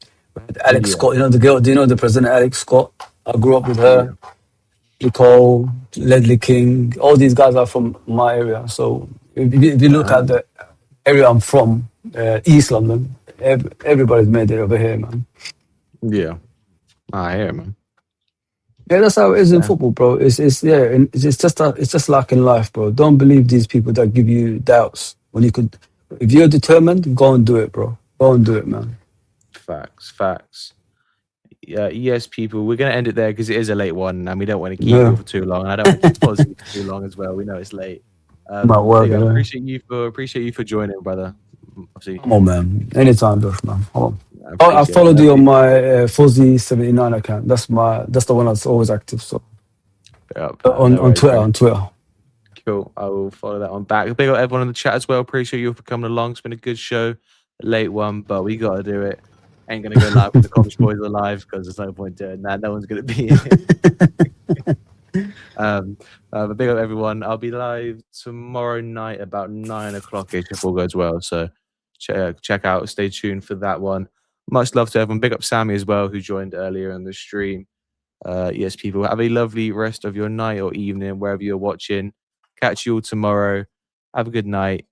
Alex yeah, Scott, you know the girl. Do you know the president, Alex Scott? I grew up with yeah. her. Nicole, Ledley King. All these guys are from my area. So if you look Ah, at the area I'm from, East London, everybody's made it over here, man. yeah. I hear it, man. Yeah, that's how it is in Yeah, football, bro. It's yeah, and it's just like in life, bro. Don't believe these people that give you doubts when you could. If you're determined, go and do it, bro. Go and do it, man. facts, facts. Yeah, yes, people. We're gonna end it there because it is a late one, and we don't want to keep you Yeah, for too long. And I don't want to keep Fozzie for too long as well. We know it's late. I'm at work. Big up. Yeah. Appreciate you for joining, brother. Obviously, Come on, man. Anytime, bro, man. Come on. I Oh, I appreciate it, followed man. you on my Fuzzy79 account. That's the one that's always active. So No on worries, Twitter, bro. on Twitter. Cool. I will follow that one back. Big up everyone in the chat as well. Appreciate you for coming along. It's been a good show. Late one, but we got to do it. Ain't going to go live with the Cottage Boys are live because there's no point doing that. No one's going to be here. But big up everyone. I'll be live tomorrow night about 9 o'clock ish if all goes well. So check out, stay tuned for that one. Much love to everyone. Big up Sammy as well, who joined earlier in the stream. Yes, people, have a lovely rest of your night or evening, wherever you're watching. Catch you all tomorrow. Have a good night.